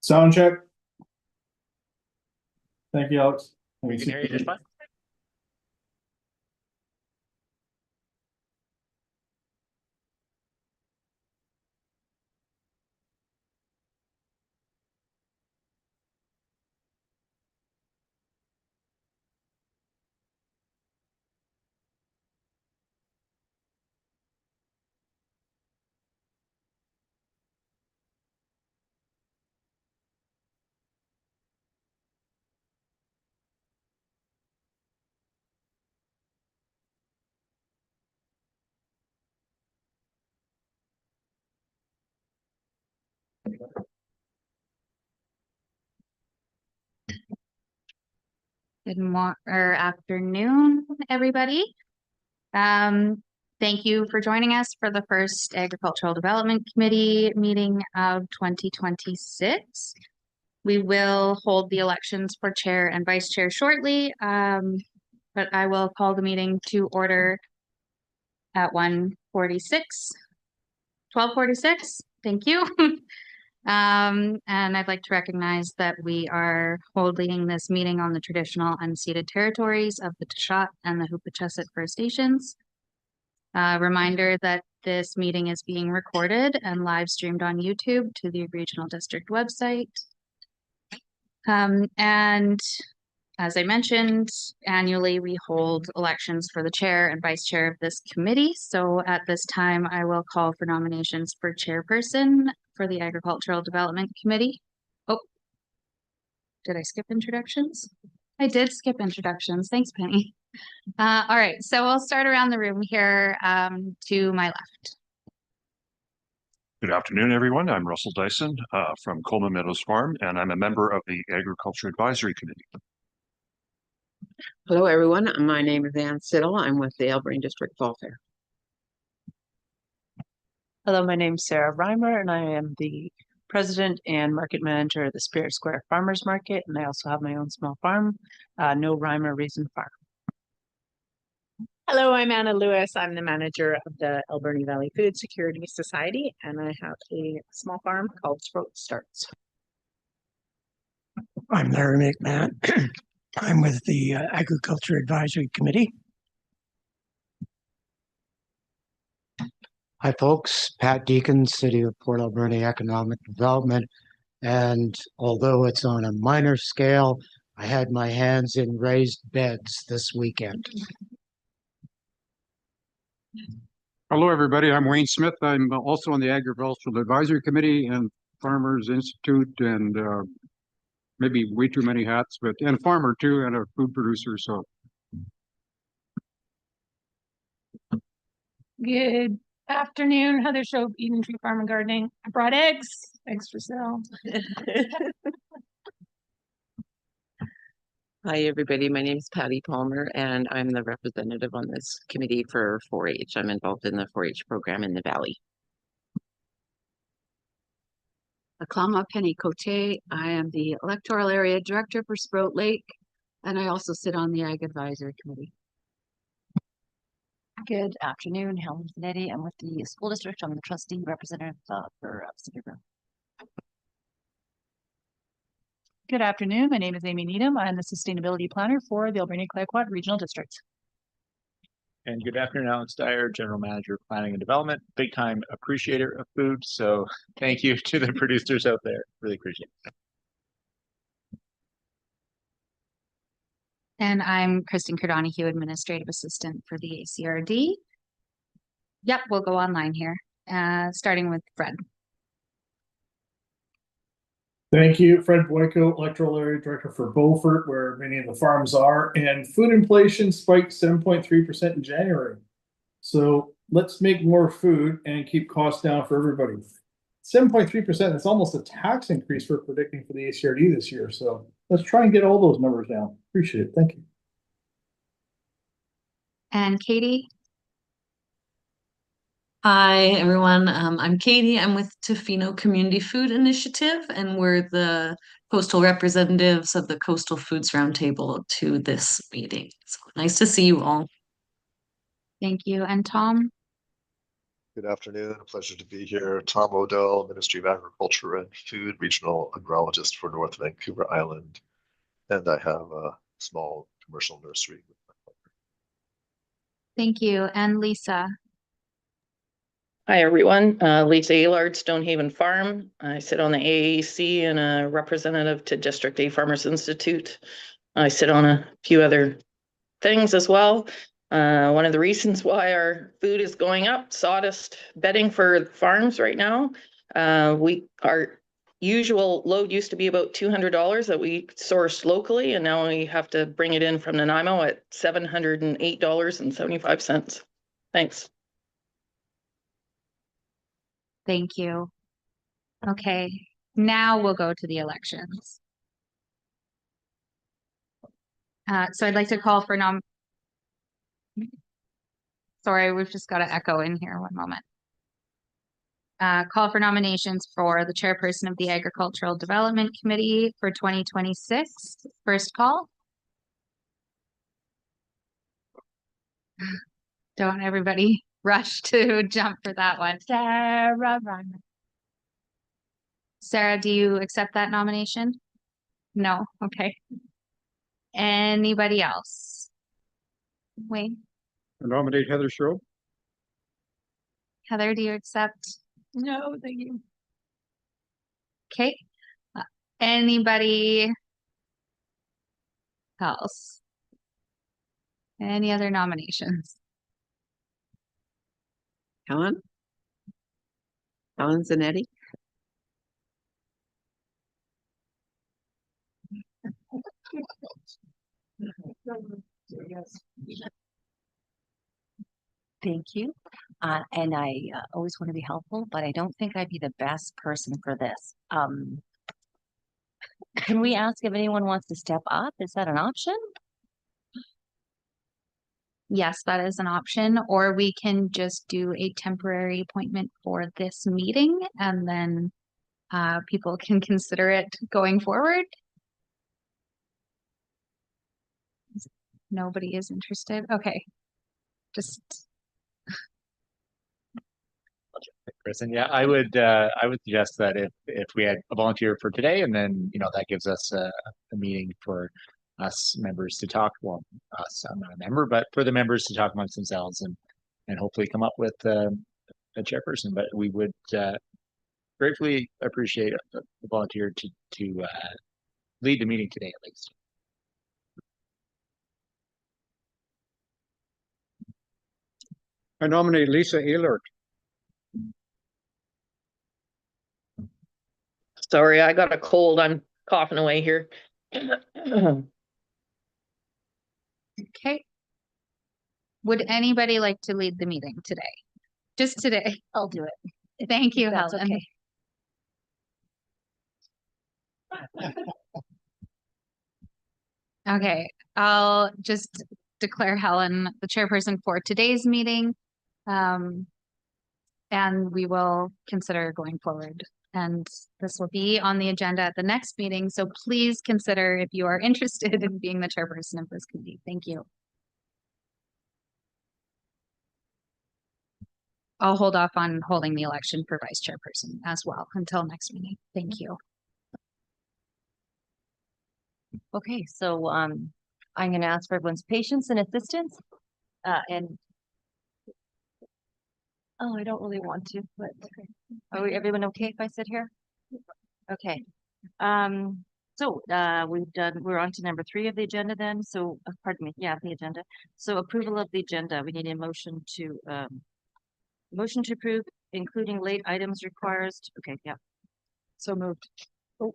Sound check. Thank you, Alex. We can hear you just fine. Good afternoon, everybody. Thank you for joining us for the first Agricultural Development Committee meeting of 2026. We will hold the elections for chair and vice chair shortly, but I will call the meeting to order at 12:46. Thank you. And I'd like to recognize that we are holding this meeting on the traditional unceded territories of the Tayshat and the Hoopachuset First Nations. Reminder that this meeting is being recorded and live streamed on YouTube to the Regional District website. And as I mentioned, annually we hold elections for the chair and vice chair of this committee. So at this time, I will call for nominations for chairperson for the Agricultural Development Committee. Oh, did I skip introductions? I did skip introductions. Thanks, Penny. All right, so we'll start around the room here to my left. Good afternoon, everyone. I'm Russell Dyson from Coleman Meadows Farm, and I'm a member of the Agriculture Advisory Committee. Hello, everyone. My name is Ann Siddle. I'm with the Alberni District Fall Fair. Hello, my name is Sarah Reimer, and I am the president and market manager of the Spirit Square Farmers Market, and I also have my own small farm, No Reimer Raisin Farm. Hello, I'm Anna Lewis. I'm the manager of the Alberni Valley Food Security Society, and I have a small farm called Throat Starts. I'm Larry McMahon. I'm with the Agriculture Advisory Committee. Hi, folks. Pat Deacon, City of Port Alberni Economic Development. And although it's on a minor scale, I had my hands in raised beds this weekend. Hello, everybody. I'm Wayne Smith. I'm also on the Agricultural Advisory Committee and Farmers Institute, and maybe way too many hats, but and a farmer too, and a food producer. So Good afternoon, Heather Shope, Eden Tree Farm and Gardening. I brought eggs for sale. Hi, everybody. My name is Patty Palmer, and I'm the representative on this committee for 4-H. I'm involved in the 4-H program in the Valley. Aklama Penny Cote. I am the electoral area director for Sprout Lake, and I also sit on the Ag Advisory Committee. Good afternoon, Helen Zanetti. I'm with the school district. I'm the trustee representative for Cedar Grove. Good afternoon. My name is Amy Needham. I'm the sustainability planner for the Alberni-Clayoquot Regional District. And good afternoon, Alex Dyer, General Manager of Planning and Development, big time appreciator of food. So thank you to the producers out there. Really appreciate it. And I'm Kristen Cardonahue, Administrative Assistant for the ACRD. Yep, we'll go online here, starting with Fred. Thank you, Fred Boyko, Electoral Area Director for Beaufort, where many of the farms are. And food inflation spiked 7.3% in January. So let's make more food and keep costs down for everybody. 7.3%, that's almost a tax increase we're predicting for the ACRD this year. So let's try and get all those numbers down. Appreciate it. Thank you. And Katie? Hi, everyone. I'm Katie. I'm with Tofino Community Food Initiative, and we're the coastal representatives of the Coastal Foods Roundtable to this meeting. So nice to see you all. Thank you. And Tom? Good afternoon. A pleasure to be here. Tom Odell, Ministry of Agriculture and Food, Regional Agrologist for North Vancouver Island. And I have a small commercial nursery. Thank you. And Lisa. Hi, everyone. Lisa Aylard, Stonehaven Farm. I sit on the AAC and a representative to District A Farmers Institute. I sit on a few other things as well. One of the reasons why our food is going up, sawdust bedding for farms right now. Our usual load used to be about $200 that we sourced locally, and now we have to bring it in from Nanaimo at $708.75. Thanks. Thank you. Okay, now we'll go to the elections. So I'd like to call for Sorry, we've just got to echo in here. One moment. Call for nominations for the chairperson of the Agricultural Development Committee for 2026. First call. Don't everybody rush to jump for that one. Sarah, do you accept that nomination? No? Okay. Anybody else? Wayne? I nominate Heather Stroh. Heather, do you accept? No, thank you. Okay. Anybody else? Any other nominations? Helen Zanetti. Thank you. And I always want to be helpful, but I don't think I'd be the best person for this. Can we ask if anyone wants to step up? Is that an option? Yes, that is an option, or we can just do a temporary appointment for this meeting and then people can consider it going forward. Nobody is interested. Okay. Just Kristen, yeah, I would suggest that if we had a volunteer for today, and then that gives us a meeting for us members to talk. Well, us, I'm not a member, but for the members to talk amongst themselves and hopefully come up with a chairperson. But we would gratefully appreciate a volunteer to lead the meeting today, at least. I nominate Lisa Aylard. Sorry, I got a cold. I'm coughing away here. okay. Would anybody like to lead the meeting today? Just today. I'll do it. Thank you, That's Helen. okay. Okay, I'll just declare Helen the chairperson for today's meeting. And we will consider going forward. And this will be on the agenda at the next meeting. So please consider if you are interested in being the chairperson of this committee. Thank you. I'll hold off on holding the election for vice chairperson as well until next meeting. Thank you. Okay, so I'm going to ask for everyone's patience and assistance. And I don't really want to, but everyone okay if I sit here? Okay. So we're on to number 3 of the agenda then. So pardon me, yeah, the agenda. So approval of the agenda. We need a motion to approve, including late items requires. Okay, yeah. So moved. Oh,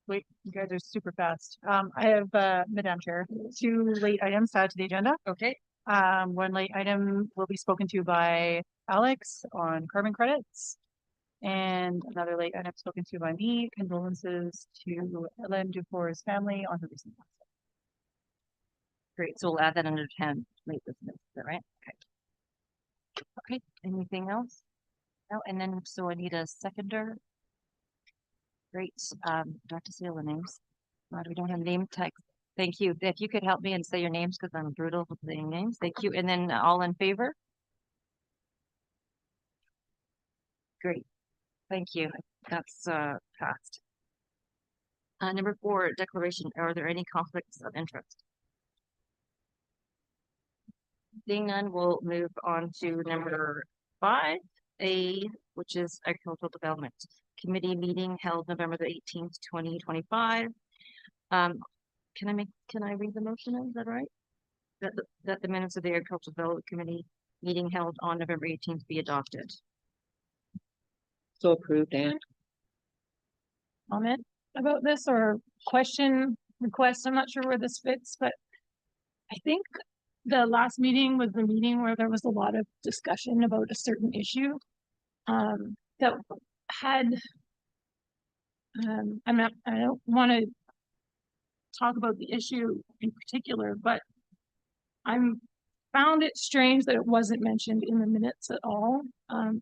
wait, you guys are super fast. I have, Madam Chair, 2 late items to add to the agenda. Okay. One late item will be spoken to by Alex on carbon credits. And another late item spoken to by me, condolences to Ellen Dufour's family on her recent loss. Great, so we'll add that under 10 late business, is that right? Okay. Okay, anything else? No, and then, so I need a seconder. Great, do I have to say all the names? We don't have name tags. Thank you. If you could help me and say your names because I'm brutal with saying names. Thank you. And then all in favor? Great. Thank you. That's passed. Number 4, declaration. Are there any conflicts of interest? Seeing none, we'll move on to number 5A, which is Agricultural Development Committee meeting held November the 18th, 2025. Can I read the motion? Is that right? That the minutes of the Agricultural Development Committee meeting held on November 18th be adopted. So approved, and Comment about this or question, request? I'm not sure where this fits, but I think the last meeting was the meeting where there was a lot of discussion about a certain issue that had I don't want to talk about the issue in particular, but I'm found it strange that it wasn't mentioned in the minutes at all.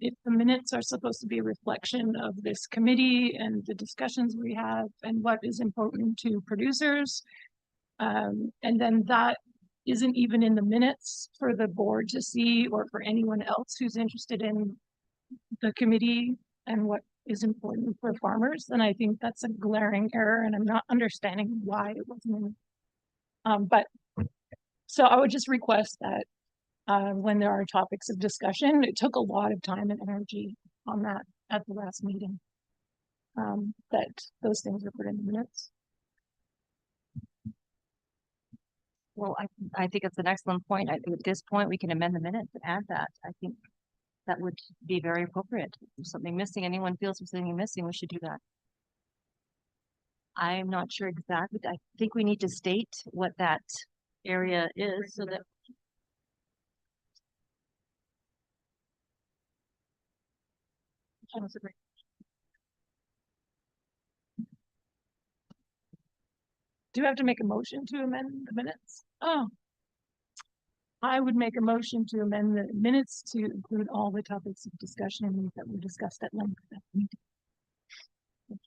If the minutes are supposed to be a reflection of this committee and the discussions we have and what is important to producers, and then that isn't even in the minutes for the board to see or for anyone else who's interested in the committee and what is important for farmers, then I think that's a glaring error, and I'm not understanding why it wasn't in. But so I would just request that when there are topics of discussion, it took a lot of time and energy on that at the last meeting, that those things are put in the minutes. Well, I think it's an excellent point. At this point, we can amend the minutes and add that. I think that would be very appropriate. If there's something missing, anyone feels there's something missing, we should do that. I'm not sure exactly. I think we need to state what that area is so that do you have to make a motion to amend the minutes? Oh, I would make a motion to amend the minutes to include all the topics of discussion that were discussed at length. Do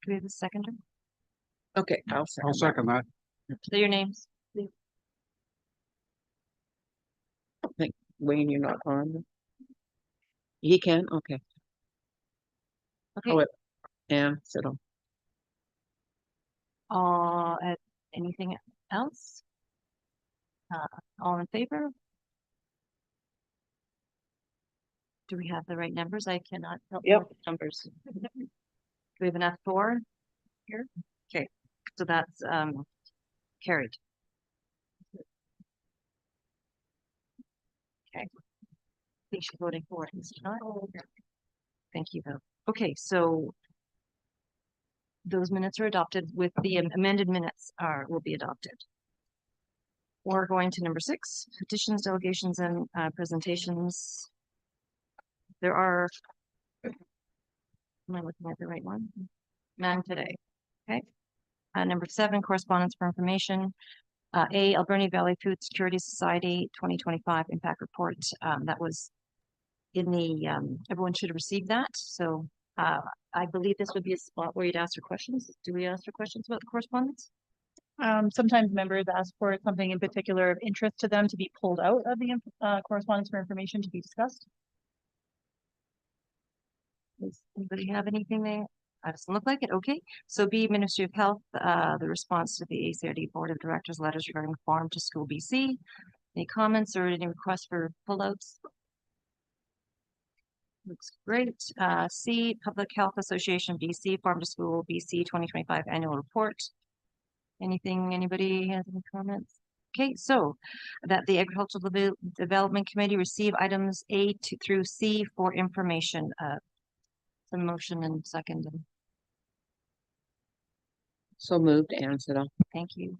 we have a seconder? Okay, I'll second that. Say your names, please. think Wayne, you're not on. He can, okay. Okay. And sit on. Anything else? All in favor? Do we have the right numbers? I cannot help with the numbers. Do we have enough for here? Okay, so that's carried. Okay. I think she's voting for it, is she not? Thank you, though. Okay, so those minutes are adopted with the amended minutes will be adopted. We're going to number 6, petitions, delegations, and presentations. There are, am I looking at the right one? None today. Okay. Number 7, correspondence for information. Alberni Valley Food Security Society 2025 impact report. That was in the, everyone should have received that. So I believe this would be a spot where you'd ask your questions. Do we ask your questions about the correspondence? Sometimes members ask for something in particular of interest to them to be pulled out of the correspondence for information to be discussed. Does anybody have anything there? Doesn't look like it. Okay. So B, Ministry of Health, the response to the ACRD Board of Directors letters regarding Farm to School BC. Any comments or any requests for pullouts? Looks great. C, Public Health Association BC, Farm to School BC 2025 annual report. Anything, anybody has any comments? Okay, so that the Agricultural Development Committee receive items A through C for information. Some motion and second. So moved, and sit on. Thank you.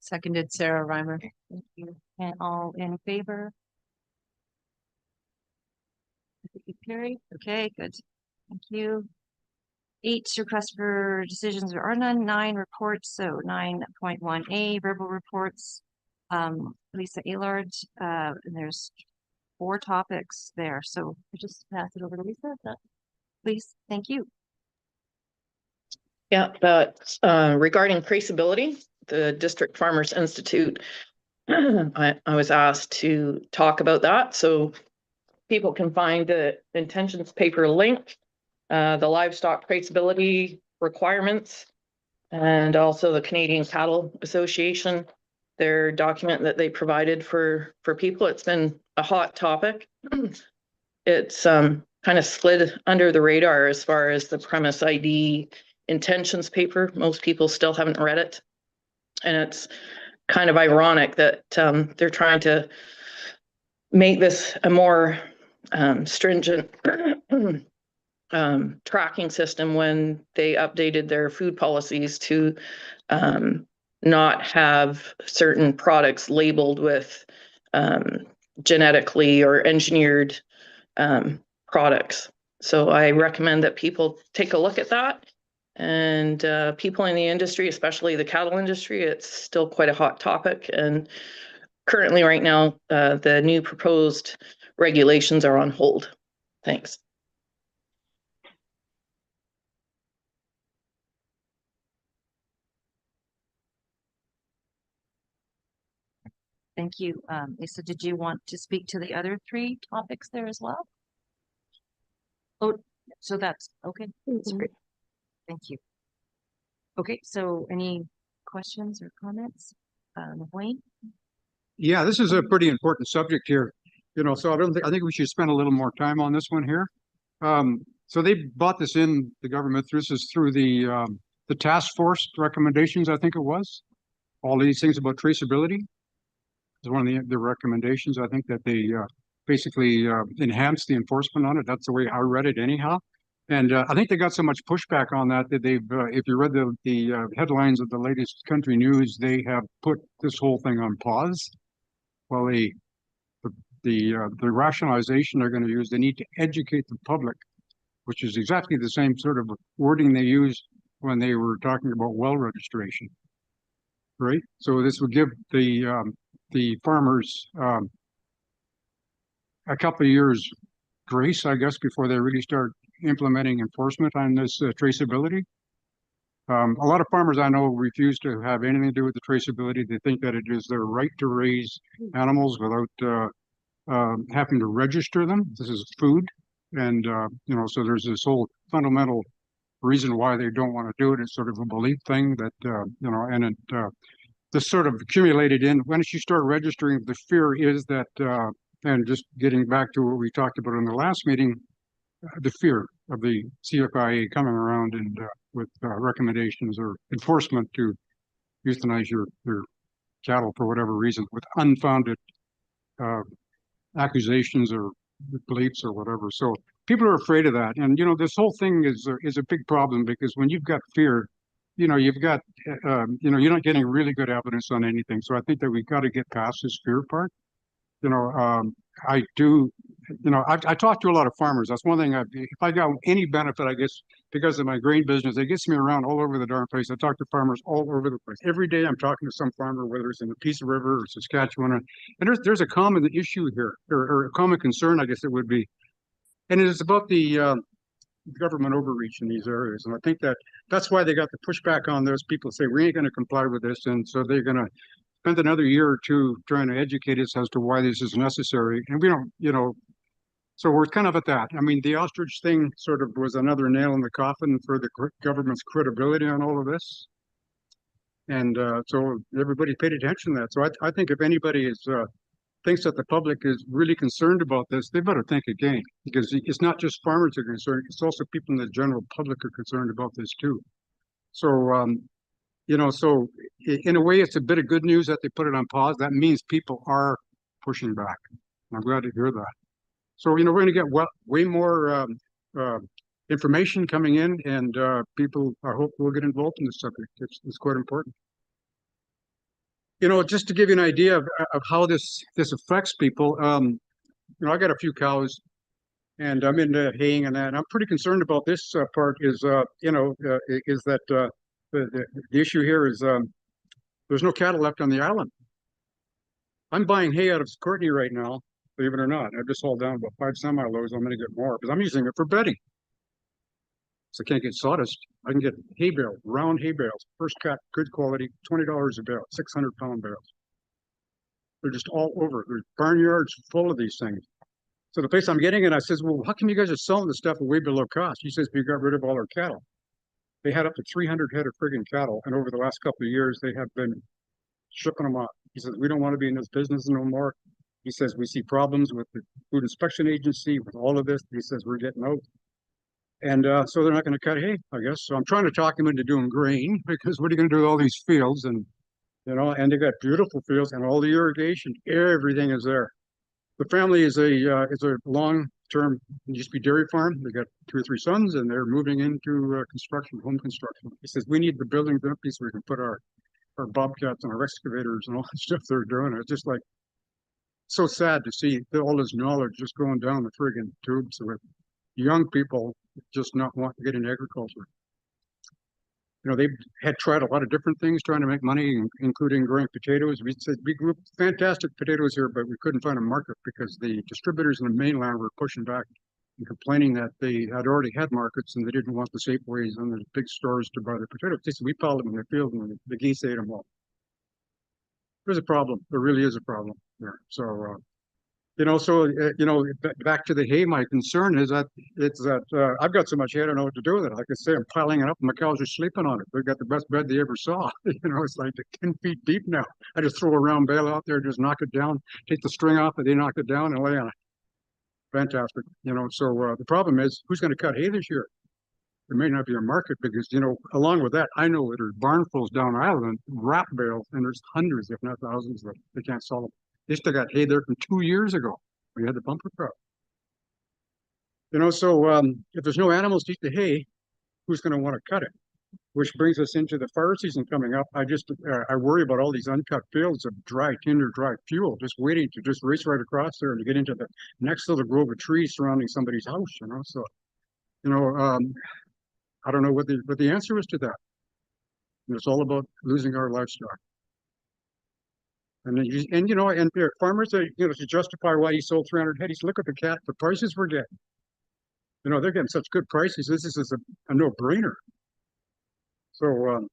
Seconded, Sarah Reimer. Thank you. And all in favor? Carried. Okay, good. Thank you. 8, requests for decisions. There are none. 9, reports. So 9.1A, verbal reports. Lisa Aylard, and there's 4 topics there. So I just pass it over to Lisa. Please. Thank you. Yeah, but regarding traceability, the District Farmers Institute, I was asked to talk about that. So people can find the intentions paper link, the livestock traceability requirements, and also the Canadian Cattle Association, their document that they provided for people. It's been a hot topic. It's kind of slid under the radar as far as the premise ID intentions paper. Most people still haven't read it. And it's kind of ironic that they're trying to make this a more stringent tracking system when they updated their food policies to not have certain products labeled with genetically or engineered products. So I recommend that people take a look at that. And people in the industry, especially the cattle industry, it's still quite a hot topic. And currently right now, the new proposed regulations are on hold. Thanks. Thank you. Lisa, did you want to speak to the other three topics there as well? Oh, so that's okay. That's great. Thank you. Okay, so any questions or comments? Wayne? Yeah, this is a pretty important subject here, you know, so I think we should spend a little more time on this one here. So they bought this in the government. This is through the task force recommendations, I think it was. All these things about traceability is one of the recommendations. I think that they basically enhanced the enforcement on it. That's the way I read it anyhow. And I think they got so much pushback on that they've, if you read the headlines of the latest country news, they have put this whole thing on pause. Well, the rationalization they're going to use, they need to educate the public, which is exactly the same sort of wording they used when they were talking about well registration, right? So this would give the farmers a couple of years grace, I guess, before they really start implementing enforcement on this traceability. A lot of farmers I know refuse to have anything to do with the traceability. They think that it is their right to raise animals without having to register them. This is food. And, you know, so there's this whole fundamental reason why they don't want to do it. It's sort of a belief thing that, you know, and it, this sort of accumulated in, once you start registering, the fear is that, and just getting back to what we talked about in the last meeting, the fear of the CFIA coming around and with recommendations or enforcement to euthanize your cattle for whatever reason with unfounded accusations or beliefs or whatever. So people are afraid of that. And, you know, this whole thing is a big problem because when you've got fear, you know, you've got, you know, you're not getting really good evidence on anything. So I think that we got to get past this fear part. You know, I do, you know, I talk to a lot of farmers. That's one thing. If I got any benefit, I guess, because of my grain business, it gets me around all over the darn place. I talk to farmers all over the place. Every day I'm talking to some farmer, whether it's in the Peace River or Saskatchewan. And there's a common issue here, or a common concern, I guess it would be. And it is about the government overreach in these areas. And I think that's why they got the pushback on those people say, we ain't going to comply with this. And so they're going to spend another year or two trying to educate us as to why this is necessary. And we don't, you know, so we're kind of at that. I mean, the ostrich thing sort of was another nail in the coffin for the government's credibility on all of this. And so everybody paid attention to that. So I think if anybody is thinks that the public is really concerned about this, they better think again, because it's not just farmers are concerned, it's also people in the general public are concerned about this too. So, you know, so in a way, it's a bit of good news that they put it on pause. That means people are pushing back. I'm glad to hear that. So, you know, we're going to get way more information coming in, and people, I hope, will get involved in this subject. It's quite important. You know, just to give you an idea of how this affects people, you know, I got a few cows, and I'm into haying and that. And I'm pretty concerned about this part. Is you know, is that the issue here is there's no cattle left on the island. I'm buying hay out of Courtney right now, believe it or not. I've just hauled down about 5 semi-loads. I'm going to get more because I'm using it for bedding. So I can't get sawdust. I can get hay bales, round hay bales, first cut, good quality, $20 a bale, 600-pound bales. They're just all over. There's barnyards full of these things. So the place I'm getting it, I says, well, how come you guys are selling the stuff way below cost? He says, we got rid of all our cattle. They had up to 300 head of friggin' cattle, and over the last couple of years, they have been shipping them off. He says, we don't want to be in this business no more. He says, we see problems with the Food Inspection Agency, with all of this. He says, we're getting out. And so they're not going to cut hay, I guess. So I'm trying to talk him into doing grain, because what are you going to do with all these fields? And, you know, and they got beautiful fields and all the irrigation, everything is there. The family is a long-term, used to be dairy farm. They got 2 or 3 sons, and they're moving into construction, home construction. He says, we need the buildings empty so we can put our bobcats and our excavators and all that stuff they're doing. It's just like so sad to see all this knowledge just going down the friggin' tubes with young people just not wanting to get into agriculture. You know, they had tried a lot of different things trying to make money, including growing potatoes. We said we grew fantastic potatoes here, but we couldn't find a market because the distributors in the mainland were pushing back and complaining that they had already had markets and they didn't want the Safeways and the big stores to buy their potatoes. They said, we piled them in the field and the geese ate them all. There's a problem. There really is a problem there. So, you know, back to the hay, my concern is that I've got so much hay, I don't know what to do with it. Like I say, I'm piling it up and my cows are sleeping on it. They've got the best bed they ever saw. You know, it's like 10 feet deep now. I just throw a round bale out there, just knock it down, take the string off, and they knock it down and lay on it. Fantastic. You know, so the problem is, who's going to cut hay this year? There may not be a market because, you know, along with that, I know that there's barnfuls down island, wrap bales, and there's hundreds, if not thousands, that they can't sell them. They still got hay there from 2 years ago. We had the bumper crop. You know, so if there's no animals to eat the hay, who's going to want to cut it? Which brings us into the fire season coming up. I worry about all these uncut fields of dry tinder, dry fuel, just waiting to just race right across there and to get into the next little grove of trees surrounding somebody's house. You know, so you know, I don't know what the answer is to that. And it's all about losing our livestock. And farmers are, you know, to justify why he sold 300 head, he's look at the prices we're getting. You know, they're getting such good prices. This is a no-brainer. So,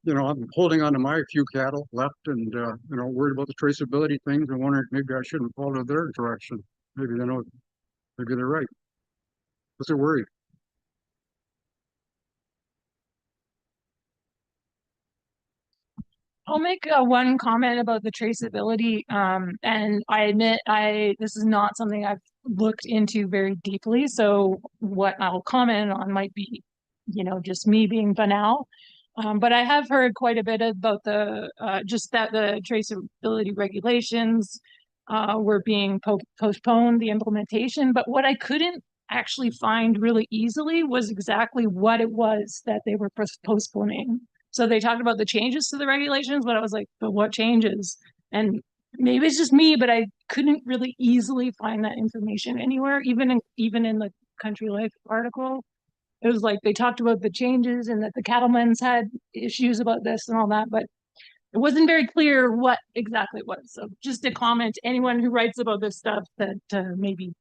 you know, I'm holding on to my few cattle left and, you know, worried about the traceability things and wondering if maybe I shouldn't follow their direction. Maybe maybe they're right. What's a worry? I'll make one comment about the traceability. And I admit this is not something I've looked into very deeply. So what I'll comment on might be, you know, just me being banal. But I have heard quite a bit about just that the traceability regulations were being postponed, the implementation. But what I couldn't actually find really easily was exactly what it was that they were postponing. So they talked about the changes to the regulations, but I was like, but what changes? And maybe it's just me, but I couldn't really easily find that information anywhere, even in the Country Life article. It was like they talked about the changes and that the cattlemen's had issues about this and all that, but it wasn't very clear what exactly it was. So just a comment to anyone who writes about this stuff that maybe.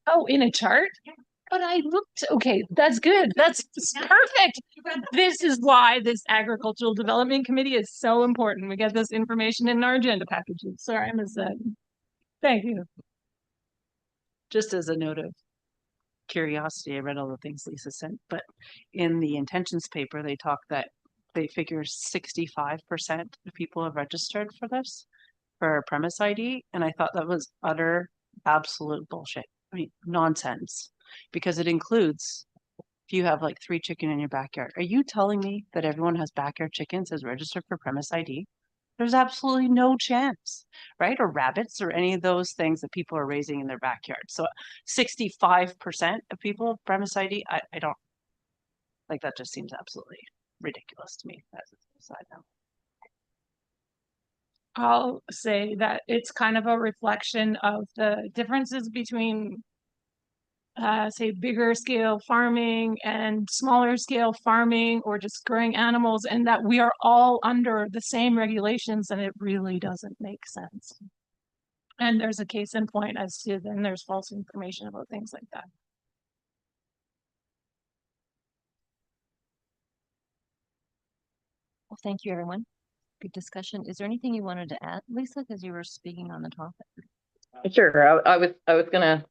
Oh, in a chart? But I looked, okay, that's good. That's perfect. This is why this Agricultural Development Committee is so important. We get this information in our agenda packages. Sorry, I missed that. Thank you. Just as a note of curiosity, I read all the things Lisa sent, but in the intentions paper, they talk that they figure 65% of people have registered for this, for premise ID. And I thought that was utter, absolute bullshit. I mean, nonsense, because it includes if you have like 3 chicken in your backyard. Are you telling me that everyone has backyard chickens as registered for premise ID? There's absolutely no chance, right? Or rabbits or any of those things that people are raising in their backyard. So 65% of people have premise ID. I don't like that. Just seems absolutely ridiculous to me. That's a side note. I'll say that it's kind of a reflection of the differences between say bigger scale farming and smaller scale farming or just growing animals, and that we are all under the same regulations and it really doesn't make sense. And there's a case in point as to then there's false information about things like that. thank you, everyone. Good discussion. Is there anything you wanted to add, Lisa, because you were speaking on the topic? Sure, I was gonna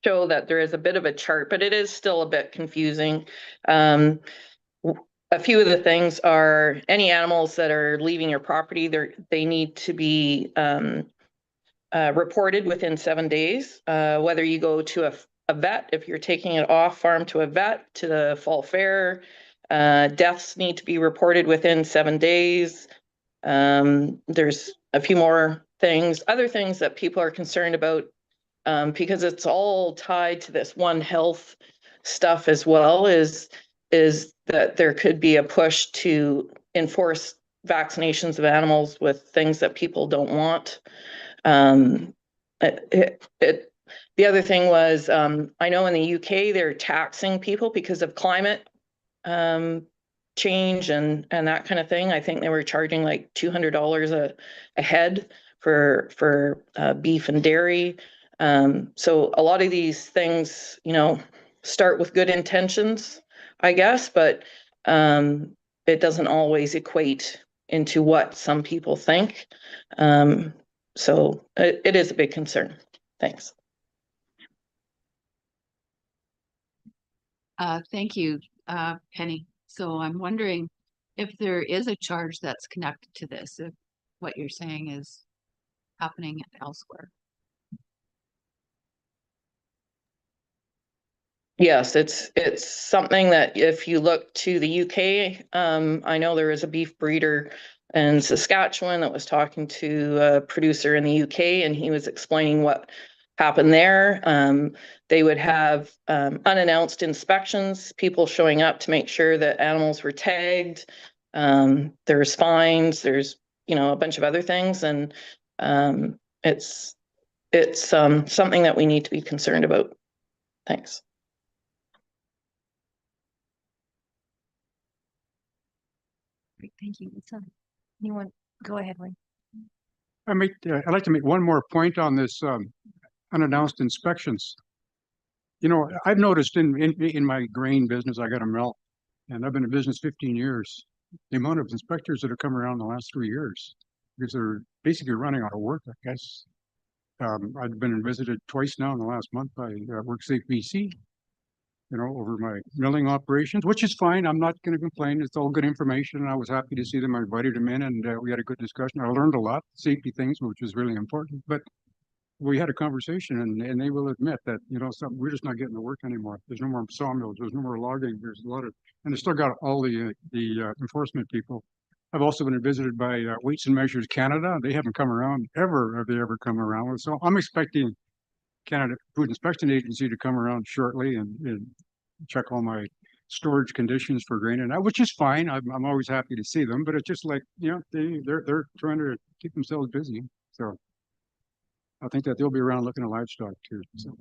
show that there is a bit of a chart, but it is still a bit confusing. A few of the things are any animals that are leaving your property, they need to be reported within 7 days. Whether you go to a vet, if you're taking it off farm to a vet, to the fall fair, deaths need to be reported within 7 days. There's a few more things, other things that people are concerned about, because it's all tied to this One Health stuff as well, is that there could be a push to enforce vaccinations of animals with things that people don't want. The other thing was, I know in the UK, they're taxing people because of climate change and that kind of thing. I think they were charging like $200 a head for beef and dairy. So a lot of these things, you know, start with good intentions, I guess, but it doesn't always equate into what some people think. So it is a big concern. Thanks. Thank you, Penny. So I'm wondering if there is a charge that's connected to this, if what you're saying is happening elsewhere. Yes, it's something that if you look to the UK, I know there is a beef breeder in Saskatchewan that was talking to a producer in the UK, and he was explaining what happened there. They would have unannounced inspections, people showing up to make sure that animals were tagged. There's fines, there's, you know, a bunch of other things, and it's something that we need to be concerned about. Thanks. Great, thank you, Lisa. Anyone, go ahead, Wayne. I'd like to make one more point on this unannounced inspections. You know, I've noticed in my grain business, I got a mill, and I've been in business 15 years. The amount of inspectors that have come around the last 3 years, because they're basically running out of work, I guess. I've been visited twice now in the last month by WorkSafe BC, you know, over my milling operations, which is fine. I'm not going to complain. It's all good information. And I was happy to see them. I invited them in, and we had a good discussion. I learned a lot, safety things, which was really important. But we had a conversation, and they will admit that, you know, we're just not getting to work anymore. There's no more sawmills. There's no more logging. There's a lot of, and they still got all the enforcement people. I've also been visited by Weights and Measures Canada. They haven't come around ever. Have they ever come around? So I'm expecting Canada Food Inspection Agency to come around shortly and check all my storage conditions for grain and that, which is fine. I'm always happy to see them, but it's just like, you know, they're trying to keep themselves busy. So I think that they'll be around looking at livestock too. So.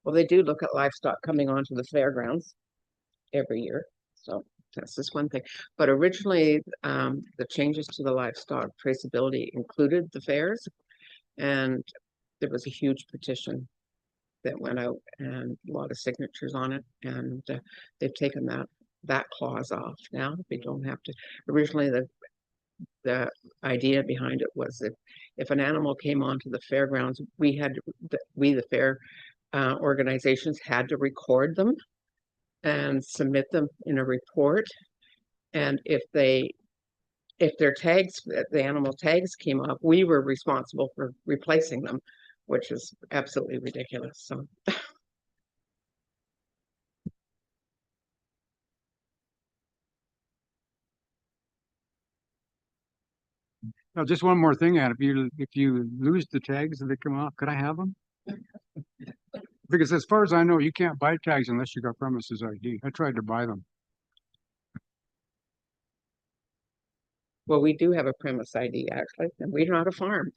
Well, they do look at livestock coming onto the fairgrounds every year. So that's just one thing. But originally, the changes to the livestock traceability included the fairs, and there was a huge petition that went out and a lot of signatures on it, and they've taken that clause off now. They don't have to. Originally, the idea behind it was that if an animal came onto the fairgrounds, the fair organizations had to record them and submit them in a report. And if their tags, the animal tags came off, we were responsible for replacing them, which is absolutely ridiculous. So. Now, just one more thing, Ann. If you lose the tags that come off, could I have them? Because as far as I know, you can't buy tags unless you got premises ID. I tried to buy them. Well, we do have a premise ID actually, and we're not a farm.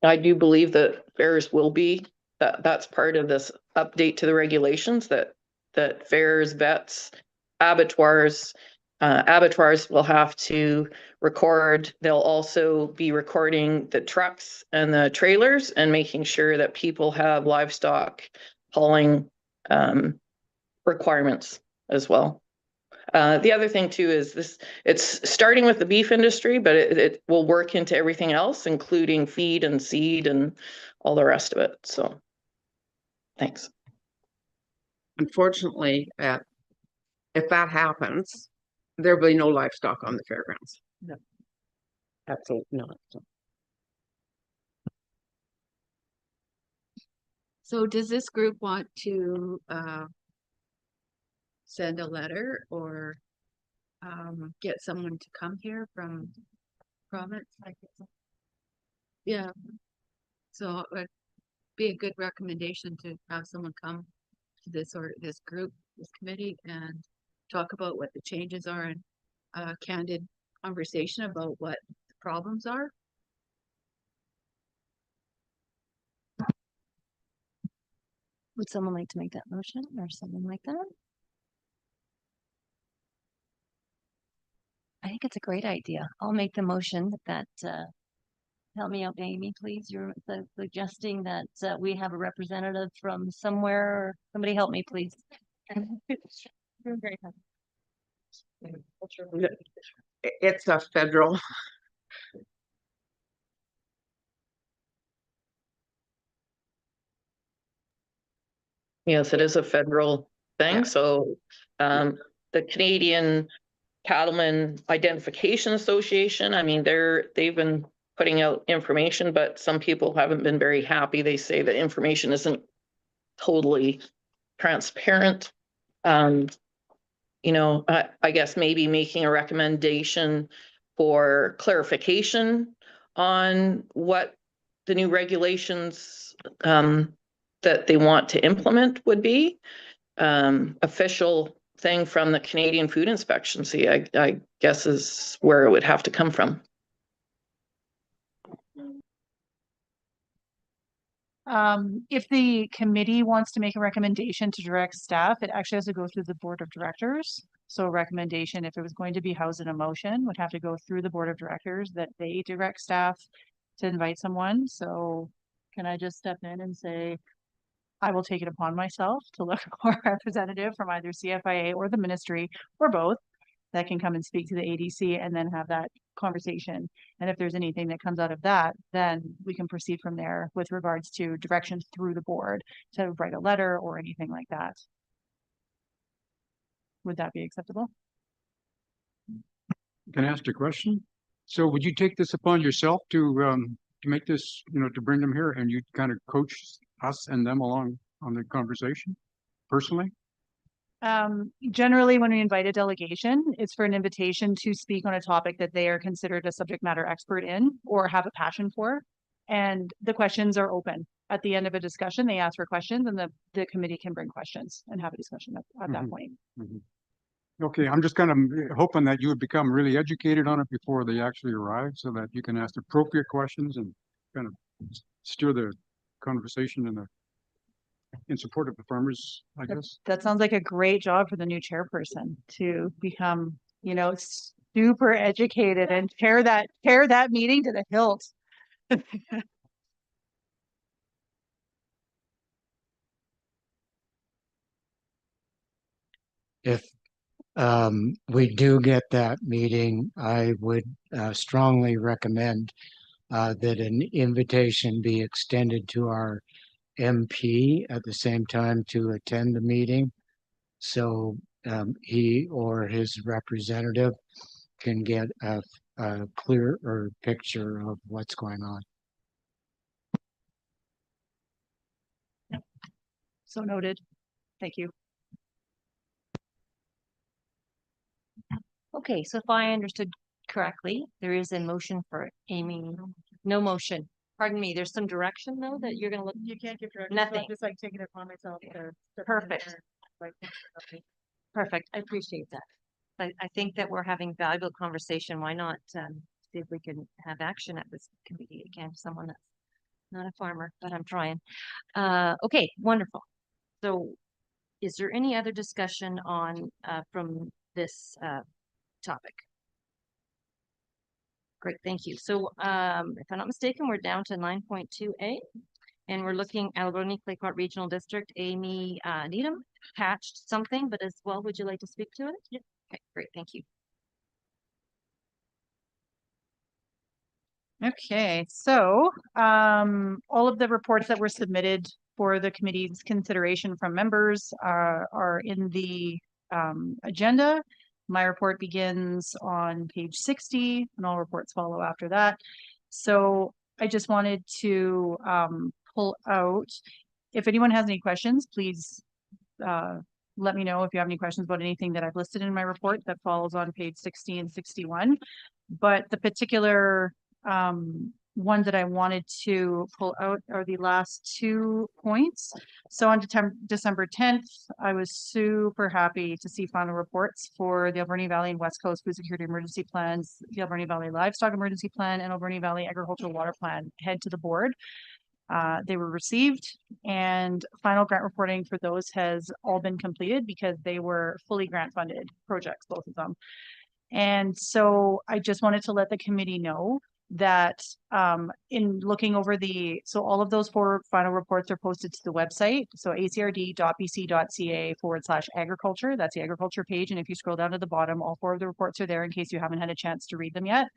I do believe that fairs will be, that's part of this update to the regulations, that fairs, vets, abattoirs, abattoirs will have to record. They'll also be recording the trucks and the trailers and making sure that people have livestock hauling requirements as well. The other thing too is this, it's starting with the beef industry, but it will work into everything else, including feed and seed and all the rest of it. So thanks. Unfortunately, if that happens, there will be no livestock on the fairgrounds. No. Absolutely not. So does this group want to send a letter or get someone to come here from province? Yeah. So it would be a good recommendation to have someone come to this group, this committee, and talk about what the changes are and a candid conversation about what the problems are. Would someone like to make that motion or something like that? I think it's a great idea. I'll make the motion that, help me out, Amy, please. You're suggesting that we have a representative from somewhere. Somebody help me, please. It's a federal. Yes, it is a federal thing. Yeah. So the Canadian Cattlemen Identification Association, I mean, they've been putting out information, but some people haven't been very happy. They say the information isn't totally transparent. You know, I guess maybe making a recommendation for clarification on what the new regulations that they want to implement would be. Official thing from the Canadian Food Inspection, see, I guess is where it would have to come from. If the committee wants to make a recommendation to direct staff, it actually has to go through the board of directors. So a recommendation, if it was going to be housed in a motion, would have to go through the board of directors that they direct staff to invite someone. So can I just step in and say, I will take it upon myself to look for a representative from either CFIA or the ministry or both that can come and speak to the ADC and then have that conversation. And if there's anything that comes out of that, then we can proceed from there with regards to directions through the board to write a letter or anything like that. Would that be acceptable? Can I ask a question? So would you take this upon yourself to make this, you know, to bring them here and you kind of coach us and them along on the conversation personally? Generally, when we invite a delegation, it's for an invitation to speak on a topic that they are considered a subject matter expert in or have a passion for. And the questions are open. At the end of a discussion, they ask for questions and the committee can bring questions and have a discussion at that point. Okay, I'm just kind of hoping that you would become really educated on it before they actually arrive so that you can ask appropriate questions and kind of steer the conversation in support of the farmers, I guess. That sounds like a great job for the new chairperson to become, you know, super educated and tear that meeting to the hilt. If we do get that meeting, I would strongly recommend that an invitation be extended to our MP at the same time to attend the meeting. So he or his representative can get a clearer picture of what's going on. So noted. Thank you. Okay, so if I understood correctly, there is a motion for Amy. No motion. Pardon me, there's some direction though that you're gonna look. You can't give direction. So I'm Nothing. just like taking it upon myself. Perfect. Perfect. I appreciate that. I think that we're having valuable conversation. Why not see if we can have action at this committee again? Someone that's not a farmer, but I'm trying. Okay, wonderful. So is there any other discussion on from this topic. Great, thank you. So if I'm not mistaken, we're down to 9.2A. And we're looking at Alberni Claycourt Regional District. Amy Needham attached something, but as well, would you like to speak to it? Yeah. Okay, great, thank you. Okay, so all of the reports that were submitted for the committee's consideration from members are in the agenda. My report begins on page 60 and all reports follow after that. So I just wanted to pull out, if anyone has any questions, please let me know if you have any questions about anything that I've listed in my report that follows on page 60 and 61. But the particular one that I wanted to pull out are the last 2 points. So on December 10th, I was super happy to see final reports for the Alberni Valley and West Coast Food Security Emergency Plans, the Alberni Valley Livestock Emergency Plan, and Alberni Valley Agricultural Water Plan head to the board. They were received, and final grant reporting for those has all been completed because they were fully grant funded projects, both of them. And so I just wanted to let the committee know that in looking over so all of those 4 final reports are posted to the website. So acrd.bc.ca/agriculture. That's the agriculture page. And if you scroll down to the bottom, all 4 of the reports are there in case you haven't had a chance to read them yet.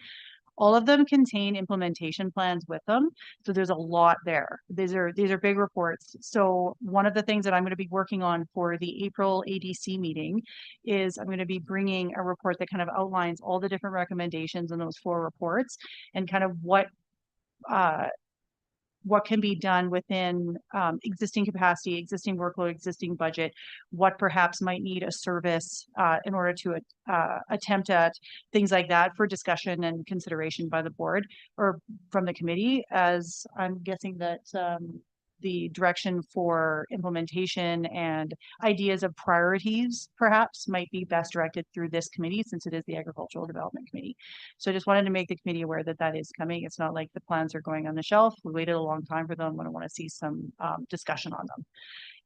All of them contain implementation plans with them. So there's a lot there. These are big reports. So one of the things that I'm going to be working on for the April ADC meeting is I'm going to be bringing a report that kind of outlines all the different recommendations in those 4 reports and kind of what can be done within existing capacity, existing workload, existing budget, what perhaps might need a service in order to attempt at things like that for discussion and consideration by the board or from the committee, as I'm guessing that the direction for implementation and ideas of priorities perhaps might be best directed through this committee since it is the Agricultural Development Committee. So I just wanted to make the committee aware that that is coming. It's not like the plans are going on the shelf. We waited a long time for them. I want to see some discussion on them.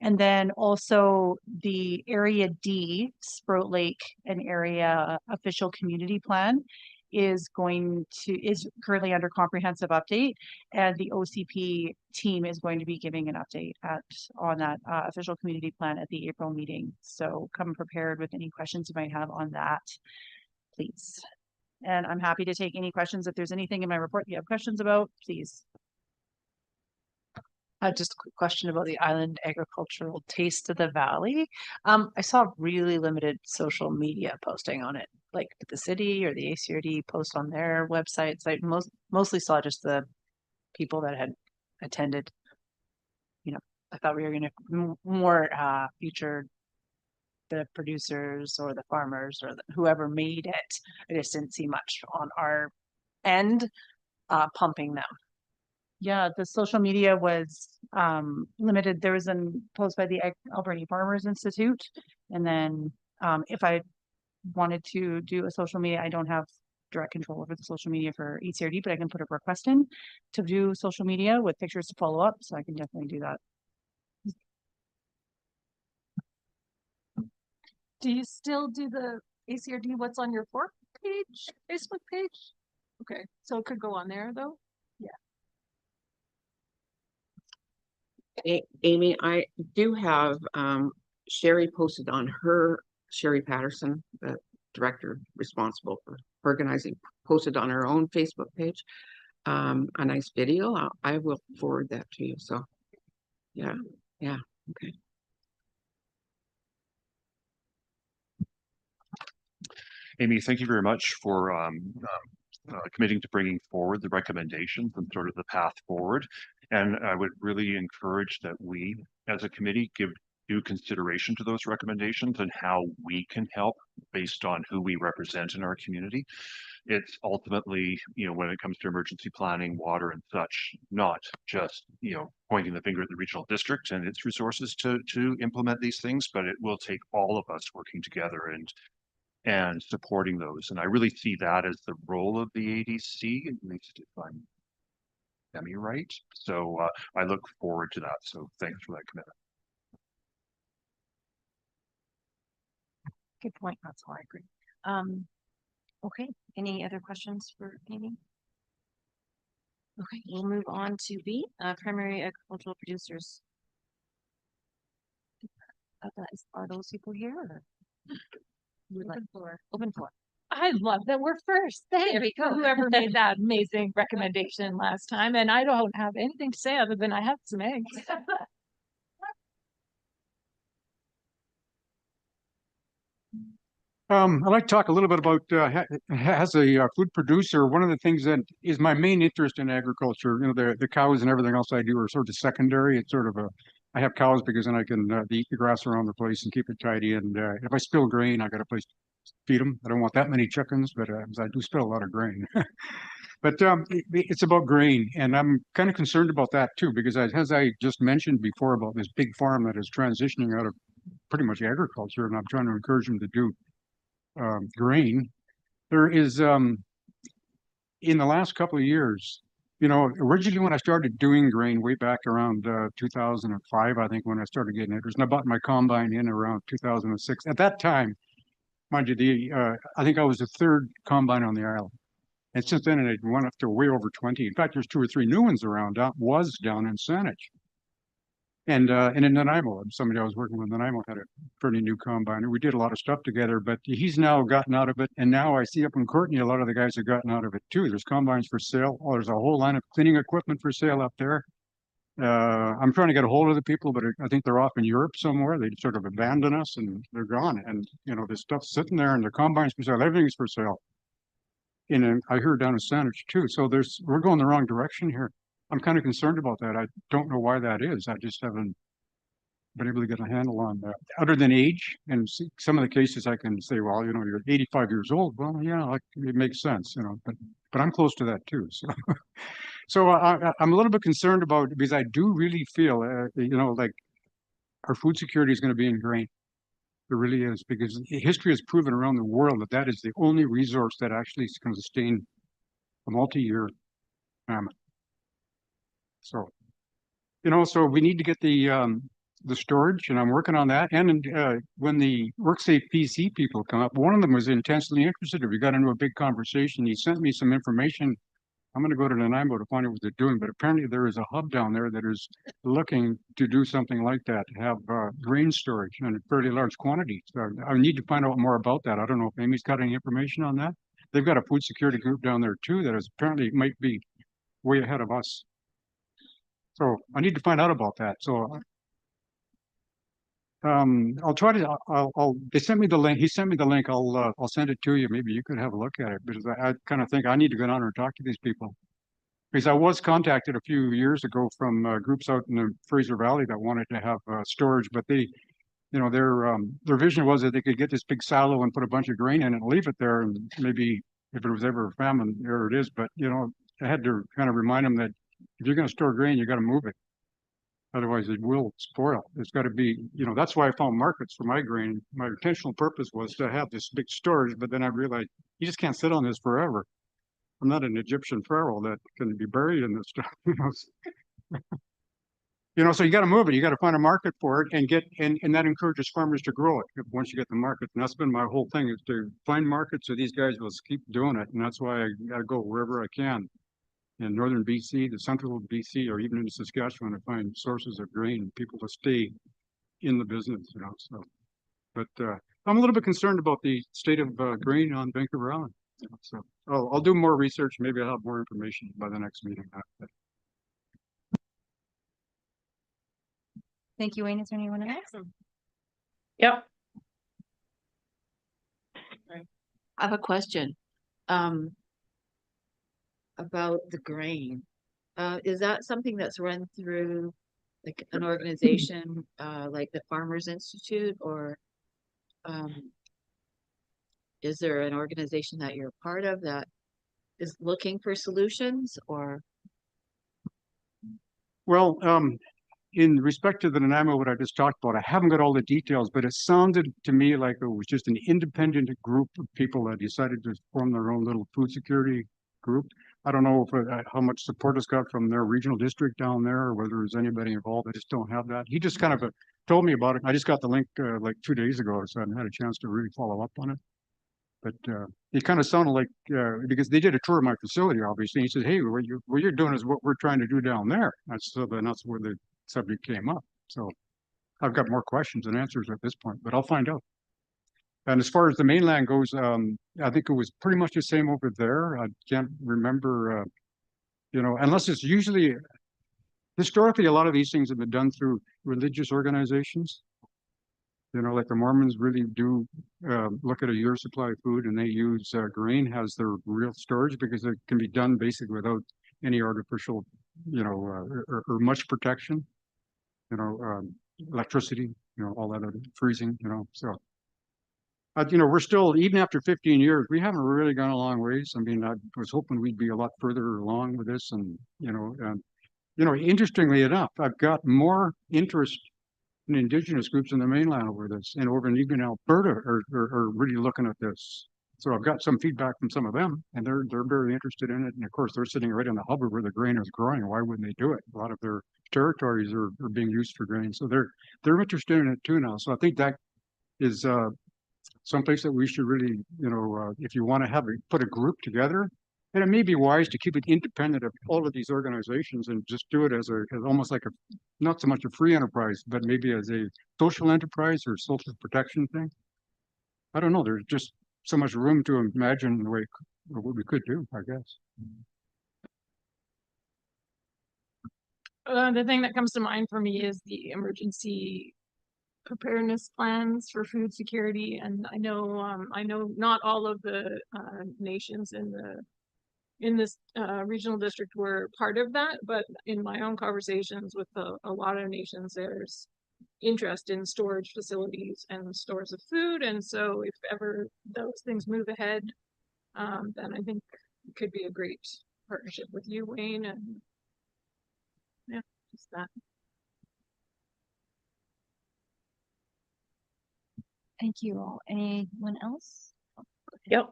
And then also the Area D, Sprout Lake and Area Official Community Plan is currently under comprehensive update, and the OCP team is going to be giving an update on that official community plan at the April meeting. So come prepared with any questions you might have on that, please. And I'm happy to take any questions. If there's anything in my report you have questions about, please. Just a quick question about the Island Agricultural Taste of the Valley. I saw really limited social media posting on it, like the city or the ACRD post on their websites. I mostly saw just the people that had attended. You know, I thought we were going to more feature the producers or the farmers or whoever made it. I just didn't see much on our end pumping them. Yeah, the social media was limited. There was a post by the Alberni Farmers Institute. And then if I wanted to do a social media, I don't have direct control over the social media for ECRD, but I can put a request in to do social media with pictures to follow up. So I can definitely do that. Do you still do the ACRD What's on Your Fork page, Facebook page? Okay, so it could go on there though? Yeah. Amy, I do have Sherry posted on Sherry Patterson, the director responsible for organizing, posted on her own Facebook page a nice video. I will forward that to you. So yeah, okay. Amy, thank you very much for committing to bringing forward the recommendations and sort of the path forward. And I would really encourage that we, as a committee, give due consideration to those recommendations and how we can help based on who we represent in our community. It's ultimately, when it comes to emergency planning, water and such, not just, pointing the finger at the regional district and its resources to implement these things, but it will take all of us working together and supporting those. And I really see that as the role of the ADC, at least if I'm right. So I look forward to that. So thanks for that commitment. Good point. That's all I agree. Okay, any other questions for Amy? Okay, we'll move on to B, primary agricultural producers. Are those people here or? Open floor. Open floor. I love that we're first. Thank we go. whoever made that amazing recommendation last time. And I don't have anything to say other than I have some eggs. I'd like to talk a little bit about, as a food producer, one of the things that is my main interest in agriculture, the cows and everything else I do are sort of secondary. It's sort of I have cows because then I can eat the grass around the place and keep it tidy. And if I spill grain, I got a place to feed them. I don't want that many chickens, but I do spill a lot of grain. But it's about grain, and I'm kind of concerned about that too, because as I just mentioned before about this big farm that is transitioning out of pretty much agriculture, and I'm trying to encourage them to do grain. There is in the last couple of years, originally when I started doing grain way back around 2005, I think when I started getting interest, and I bought my combine in around 2006. At that time, mind you, I think I was the third combine on the island. And since then, it went up to way over 20. In fact, there's 2 or 3 new ones around. That was down in Saanich. And in Nanaimo, somebody I was working with in Nanaimo had a pretty new combine. We did a lot of stuff together, but he's now gotten out of it. And now I see up in Courtney, a lot of the guys have gotten out of it too. There's combines for sale. Oh, there's a whole line of cleaning equipment for sale up there. I'm trying to get a hold of the people, but I think they're off in Europe somewhere. They sort of abandoned us and they're gone. And, this stuff's sitting there and the combines for sale. Everything's for sale. And I heard down in Saanich too. So we're going the wrong direction here. I'm kind of concerned about that. I don't know why that is. I just haven't been able to get a handle on that. Other than age, and some of the cases I can say, well, you're 85 years old. Well, yeah, it makes sense, but I'm close to that too. So, I'm a little bit concerned about, because I do really feel, like our food security is going to be in grain. It really is, because history has proven around the world that is the only resource that actually can sustain a multi-year famine. So, so we need to get the storage, and I'm working on that. And when the WorkSafe PC people come up, one of them was intensely interested. We got into a big conversation. He sent me some information. I'm going to go to Nanaimo to find out what they're doing, but apparently there is a hub down there that is looking to do something like that, to have grain storage in a fairly large quantity. So I need to find out more about that. I don't know if Amy's got any information on that. They've got a food security group down there too that is apparently might be way ahead of us. So I need to find out about that. So I'll try to. They sent me the link. He sent me the link. I'll send it to you. Maybe you could have a look at it, because I kind of think I need to go down and talk to these people. Because I was contacted a few years ago from groups out in the Fraser Valley that wanted to have storage, but they, their vision was that they could get this big silo and put a bunch of grain in it and leave it there, and maybe if it was ever a famine, there it is. But I had to kind of remind them that if you're going to store grain, you got to move it. Otherwise, it will spoil. It's got to be, that's why I found markets for my grain. My intentional purpose was to have this big storage, but then I realized you just can't sit on this forever. I'm not an Egyptian pharaoh that can be buried in this stuff. So you got to move it. You got to find a market for it and that encourages farmers to grow it once you get the market. And that's been my whole thing, is to find markets so these guys will keep doing it. And that's why I got to go wherever I can. In northern BC, the central BC, or even in Saskatchewan, to find sources of grain, people to stay in the business, So, but I'm a little bit concerned about the state of grain on Vancouver Island. So I'll do more research. Maybe I'll have more information by the next meeting. Thank you, Wayne. Is there anyone else? Yep. I have a question. About the grain. Is that something that's run through like an organization like the Farmers Institute, or is there an organization that you're part of that is looking for solutions, or? Well, in respect to the Nanaimo, what I just talked about, I haven't got all the details, but it sounded to me like it was just an independent group of people that decided to form their own little food security group. I don't know if how much support it's got from their regional district down there, or whether there's anybody involved. I just don't have that. He just kind of told me about it. I just got the link like 2 days ago, so I haven't had a chance to really follow up on it. But it kind of sounded like, because they did a tour of my facility, obviously. He said, hey, what you're doing is what we're trying to do down there. That's where the subject came up. So I've got more questions than answers at this point, but I'll find out. And as far as the mainland goes, I think it was pretty much the same over there. I can't remember, unless it's usually, historically, a lot of these things have been done through religious organizations. Like the Mormons really do look at a year's supply of food, and they use grain as their real storage because it can be done basically without any artificial, or much protection, electricity, all that other freezing, so. We're still, even after 15 years, we haven't really gone a long ways. I mean, I was hoping we'd be a lot further along with this, and interestingly enough, I've got more interest in Indigenous groups in the mainland over this, and over in even Alberta are really looking at this. So I've got some feedback from some of them, and they're very interested in it. And of course, they're sitting right on the hub of where the grain is growing. Why wouldn't they do it? A lot of their territories are being used for grain, so they're interested in it too now. So I think that is someplace that we should really, if you want to put a group together, and it may be wise to keep it independent of all of these organizations and just do it as almost like not so much a free enterprise, but maybe as a social enterprise or social protection thing. I don't know. There's just so much room to imagine what we could do, I guess. The thing that comes to mind for me is the emergency preparedness plans for food security, and I know not all of the nations in this regional district were part of that, but in my own conversations with a lot of nations, there's interest in storage facilities and stores of food, and so if ever those things move ahead, then I think it could be a great partnership with you, Wayne, and yeah, just that. Thank you all. Anyone else? Yep.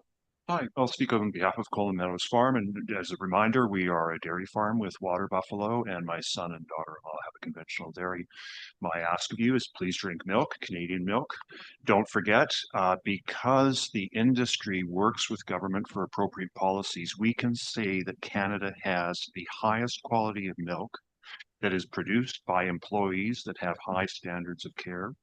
Hi, I'll speak on behalf of Colin Meadows Farm, and as a reminder, we are a dairy farm with water buffalo, and my son and daughter-in-law have a conventional dairy. My ask of you is please drink milk, Canadian milk. Don't forget, because the industry works with government for appropriate policies, we can say that Canada has the highest quality of milk that is produced by employees that have high standards of care.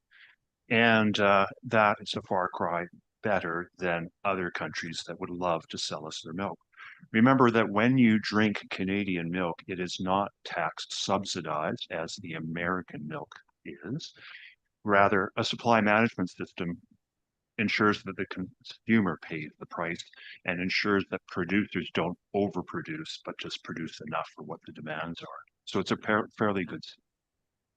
And that is a far cry better than other countries that would love to sell us their milk. Remember that when you drink Canadian milk, it is not tax subsidized as the American milk is. Rather, a supply management system ensures that the consumer pays the price and ensures that producers don't overproduce, but just produce enough for what the demands are. So it's a fairly good system.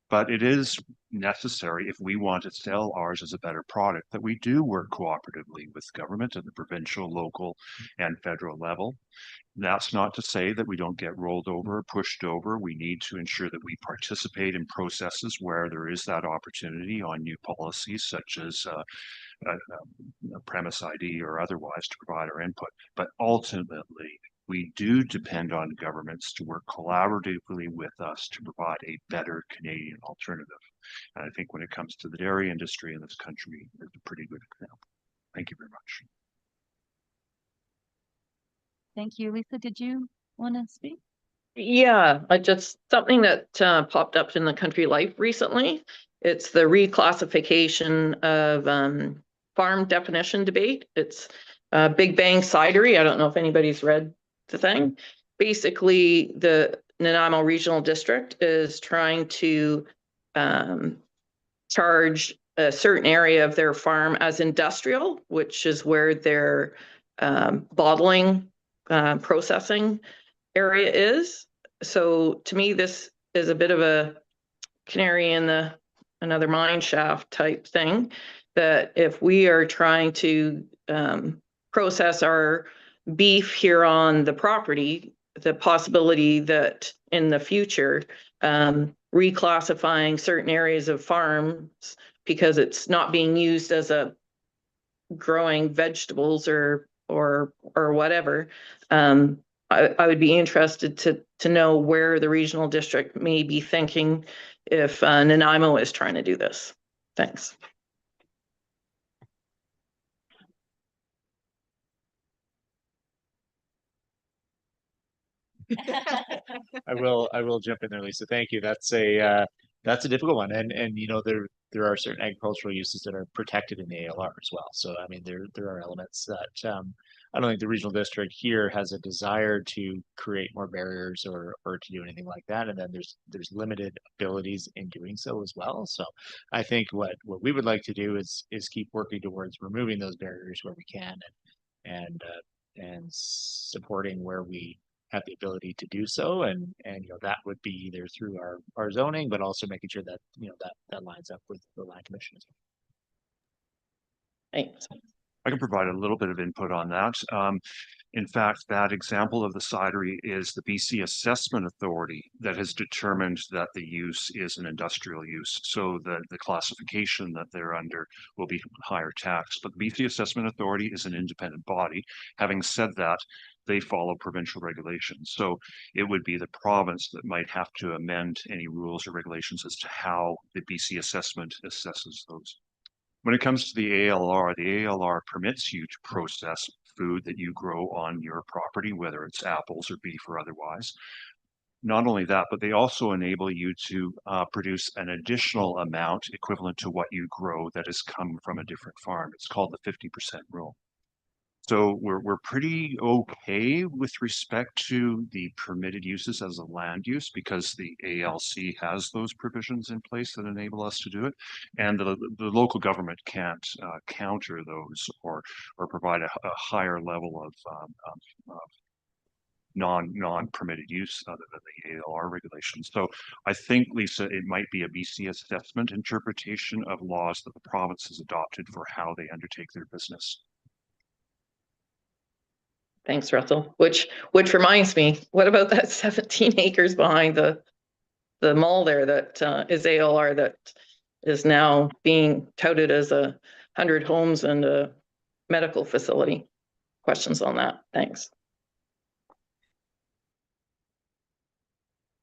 But it is necessary, if we want to sell ours as a better product, that we do work cooperatively with government at the provincial, local, and federal level. That's not to say that we don't get rolled over or pushed over. We need to ensure that we participate in processes where there is that opportunity on new policies, such as premise ID or otherwise, to provide our input. But ultimately, we do depend on governments to work collaboratively with us to provide a better Canadian alternative. And I think when it comes to the dairy industry in this country, it's a pretty good example. Thank you very much. Thank you. Lisa, did you want to speak? Yeah, something that popped up in the Country Life recently. It's the reclassification of farm definition debate. It's Big Bang Cidery. I don't know if anybody's read the thing. Basically, the Nanaimo Regional District is trying to charge a certain area of their farm as industrial, which is where their bottling processing area is. So to me, this is a bit of a canary in another mine shaft type thing, that if we are trying to process our beef here on the property, the possibility that in the future, reclassifying certain areas of farms because it's not being used as a growing vegetables or whatever, I would be interested to know where the regional district may be thinking if Nanaimo is trying to do this. Thanks. I will jump in there, Lisa. Thank you. That's a difficult one. And you know, there are certain agricultural uses that are protected in the ALR as well. So I mean, there are elements that I don't think the regional district here has a desire to create more barriers or to do anything like that. And then there's limited abilities in doing so as well. So I think what we would like to do is keep working towards removing those barriers where we can and supporting where we have the ability to do so, and you know, that would be either through our zoning, but also making sure that, you know, that lines up with the land commission as well. Thanks. I can provide a little bit of input on that. In fact, that example of the cidery is the BC Assessment Authority that has determined that the use is an industrial use. So the classification that they're under will be higher tax. But the BC Assessment Authority is an independent body. Having said that, they follow provincial regulations. So it would be the province that might have to amend any rules or regulations as to how the BC assessment assesses those. When it comes to the ALR permits you to process food that you grow on your property, whether it's apples or beef or otherwise. Not only that, but they also enable you to produce an additional amount equivalent to what you grow that has come from a different farm. It's called the 50% rule. So we're pretty okay with respect to the permitted uses as a land use because the ALC has those provisions in place that enable us to do it, and the local government can't counter those or provide a higher level of non-permitted use other than the ALR regulations. So I think, Lisa, it might be a BC assessment interpretation of laws that the province has adopted for how they undertake their business. Thanks, Russell. Which reminds me, what about that 17 acres behind the mall there that is ALR that is now being touted as 100 homes and a medical facility? Questions on that? Thanks.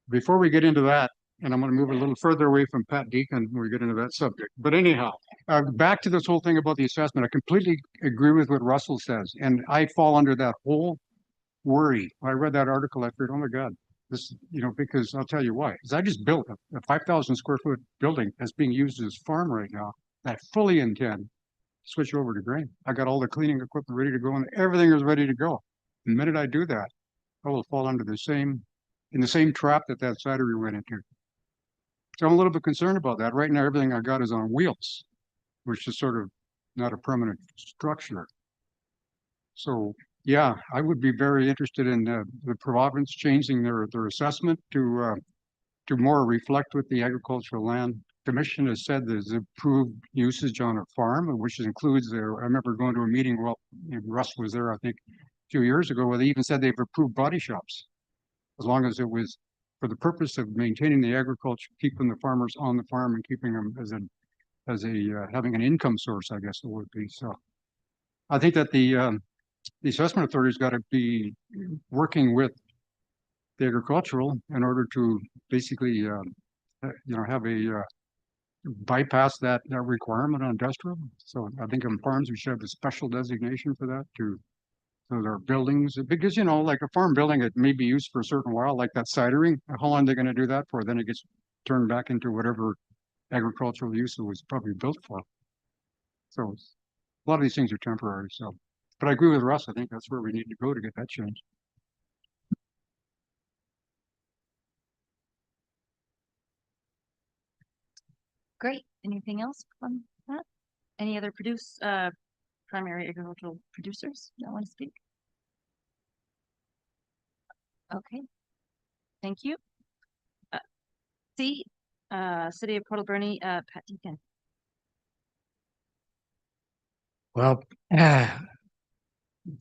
Before we get into that, and I'm going to move a little further away from Pat Deacon when we get into that subject. But anyhow, back to this whole thing about the assessment. I completely agree with what Russell says, and I fall under that whole worry. When I read that article, I figured, oh my God, this, you know, because I'll tell you why. Because I just built a 5,000 square foot building that's being used as farm right now. I fully intend to switch over to grain. I got all the cleaning equipment ready to go, and everything is ready to go. The minute I do that, I will fall under the same trap that cidery went into. So I'm a little bit concerned about that. Right now, everything I got is on wheels, which is sort of not a permanent structure. So yeah, I would be very interested in the province changing their assessment to more reflect what the Agricultural Land Commission has said there's approved usage on a farm, which includes I remember going to a meeting, well, Russ was there, I think, a few years ago, where they even said they've approved body shops, as long as it was for the purpose of maintaining the agriculture, keeping the farmers on the farm and keeping them as having an income source, I guess it would be. So I think that the assessment authority's got to be working with the agricultural in order to basically, have bypass that requirement on industrial. So I think on farms, we should have a special designation for that so there are buildings, because, like a farm building, it may be used for a certain while, like that cidery. How long are they going to do that for? Then it gets turned back into whatever agricultural use it was probably built for. So a lot of these things are temporary. So, but I agree with Russ. I think that's where we need to go to get that changed. Great. Anything else on that? Any other primary agricultural producers that want to speak? Okay. Thank you. City of Port Alberni, Pat Deacon. Well,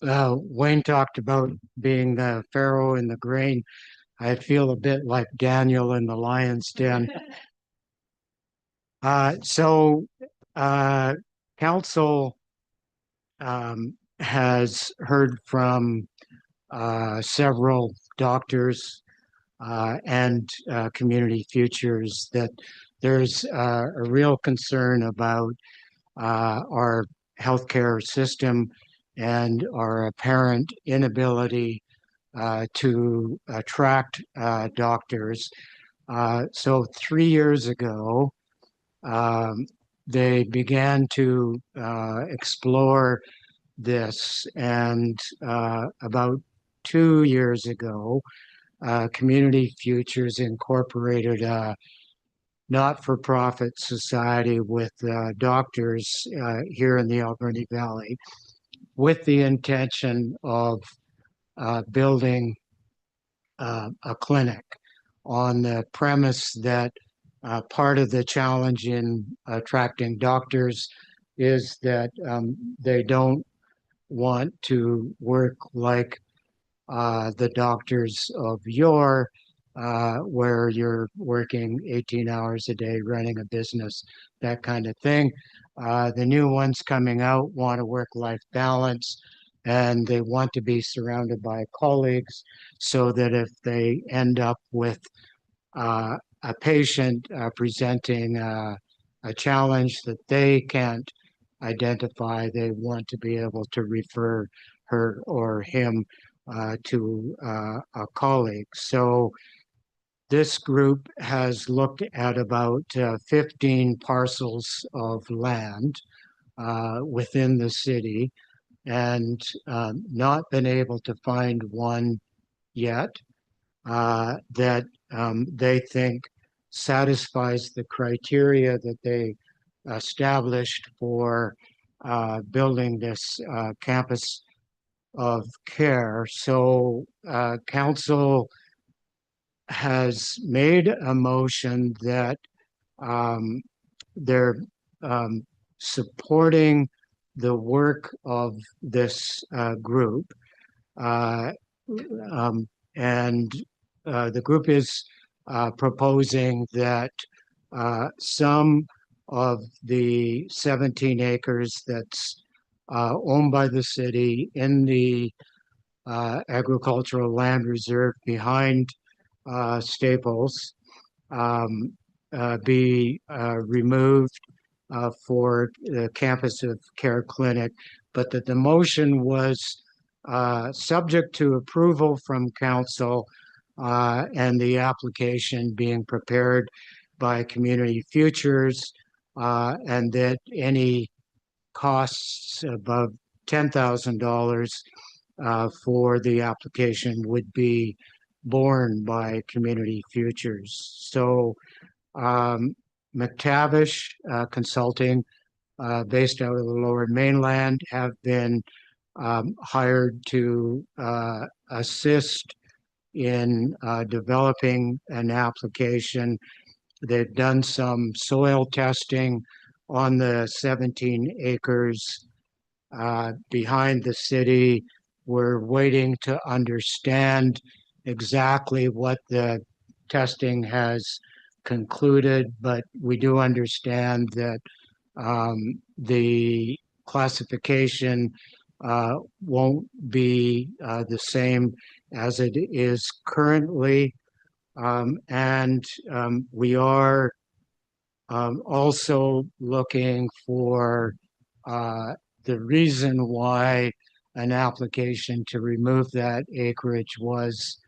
Wayne talked about being the pharaoh in the grain. I feel a bit like Daniel in the lion's den. Council has heard from several doctors and Community Futures that there's a real concern about our healthcare system and our apparent inability to attract doctors. So 3 years ago, they began to explore this, and about 2 years ago, Community Futures incorporated a not-for-profit society with doctors here in the Alberni Valley, with the intention of building a clinic, on the premise that part of the challenge in attracting doctors is that they don't want to work like the doctors of yore, where you're working 18 hours a day running a business, that kind of thing. The new ones coming out want a work-life balance, and they want to be surrounded by colleagues so that if they end up with a patient presenting a challenge that they can't identify, they want to be able to refer her or him to a colleague. So this group has looked at about 15 parcels of land within the city, and not been able to find one yet that they think satisfies the criteria that they established for building this campus of care. So council has made a motion that they're supporting the work of this group, and the group is proposing that some of the 17 acres that's owned by the city in the agricultural land reserve behind Staples be removed for the campus of care clinic, but that the motion was subject to approval from council and the application being prepared by Community Futures, and that any costs above $10,000 for the application would be borne by Community Futures. So McTavish Consulting, based out of the Lower Mainland, have been hired to assist in developing an application. They've done some soil testing on the 17 acres behind the city. We're waiting to understand exactly what the testing has concluded, but we do understand that the classification won't be the same as it is currently. And we are also looking for the reason why an application to remove that acreage was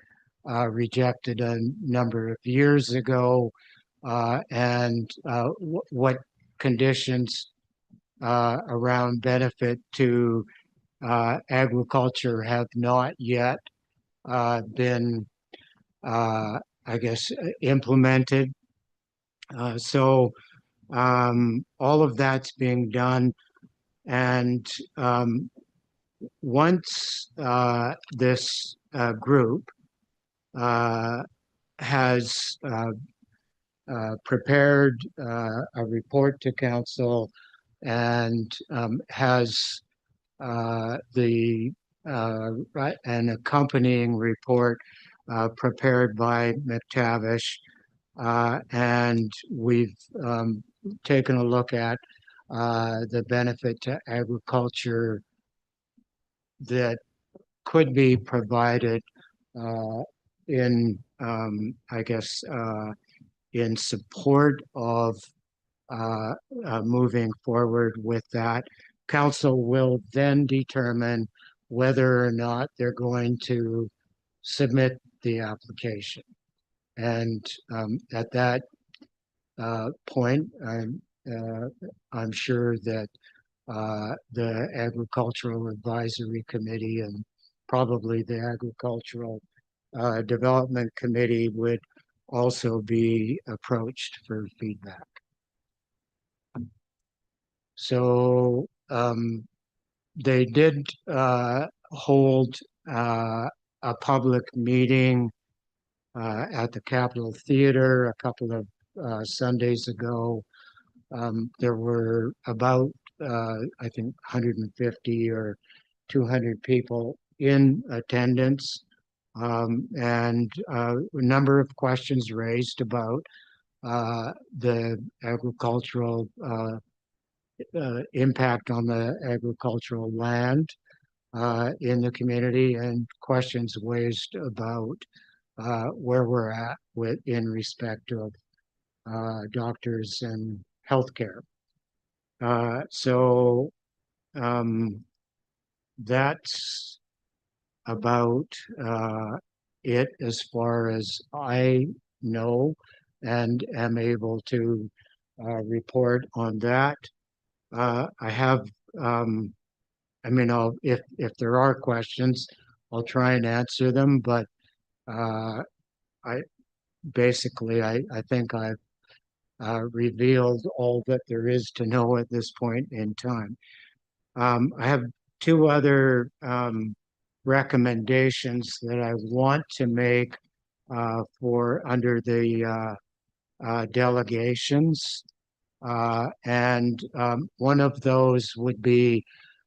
rejected a number of years ago, and what conditions around benefit to agriculture have not yet been, I guess, implemented. So all of that's being done, and once this group has prepared a report to council and has an accompanying report prepared by McTavish, and we've taken a look at the benefit to agriculture that could be provided in, I guess, in support of moving forward with that. Council will then determine whether or not they're going to submit the application. And at that point, I'm sure that the Agricultural Advisory Committee and probably the Agricultural Development Committee would also be approached for feedback. So they did hold a public meeting at the Capitol Theater a couple of Sundays ago. There were about, I think, 150 or 200 people in attendance, and a number of questions raised about the agricultural impact on the agricultural land in the community, and questions raised about where we're at in respect of doctors and healthcare. So that's about it as far as I know and am able to report on that. I have, I mean, if there are questions, I'll try and answer them, but I think I've revealed all that there is to know at this point in time. I have two other recommendations that I want to make for under the delegations. And one of those would be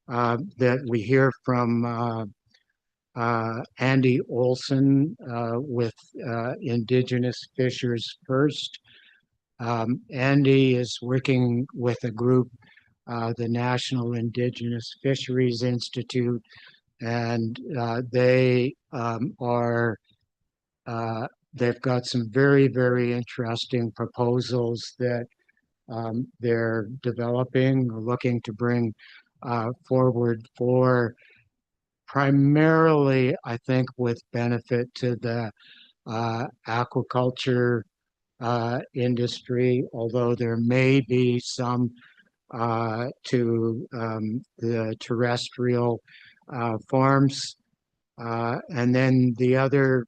that we hear from Andy Olson with Indigenous Fishers First. Andy is working with a group, the National Indigenous Fisheries Institute, and they they've got some very, very interesting proposals that they're developing or looking to bring forward for primarily, I think, with benefit to the aquaculture industry, although there may be some to the terrestrial farms. And then the other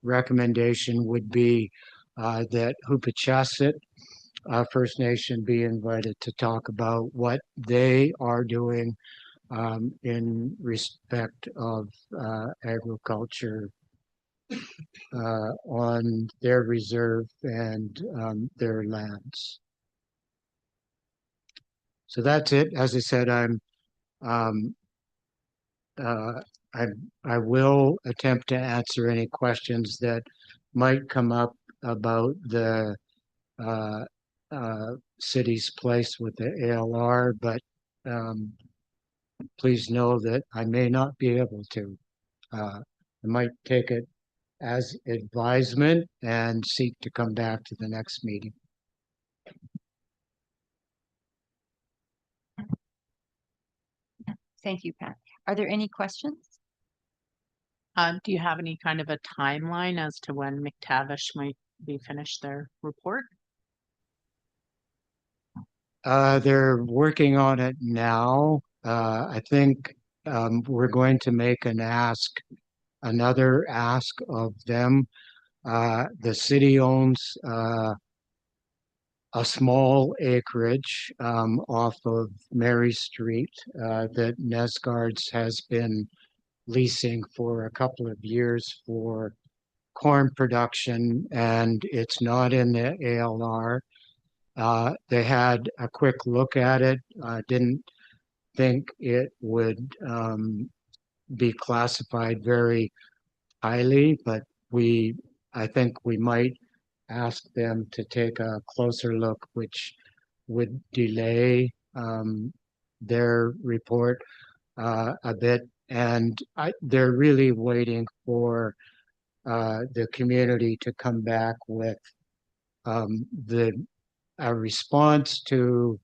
recommendation would be that Hupachassit First Nation be invited to talk about what they are doing in respect of agriculture on their reserve and their lands. So that's it. As I said, I will attempt to answer any questions that might come up about the city's place with the ALR, but please know that I may not be able to. I might take it as advisement and seek to come back to the next meeting. Thank you, Pat. Are there any questions? Do you have any kind of a timeline as to when McTavish might be finished their report? They're working on it now. I think we're going to make another ask of them. The city owns a small acreage off of Mary Street that Nesgard's has been leasing for a couple of years for corn production, and it's not in the ALR. They had a quick look at it, didn't think it would be classified very highly, but I think we might ask them to take a closer look, which would delay their report a bit. And they're really waiting for the community to come back with a response to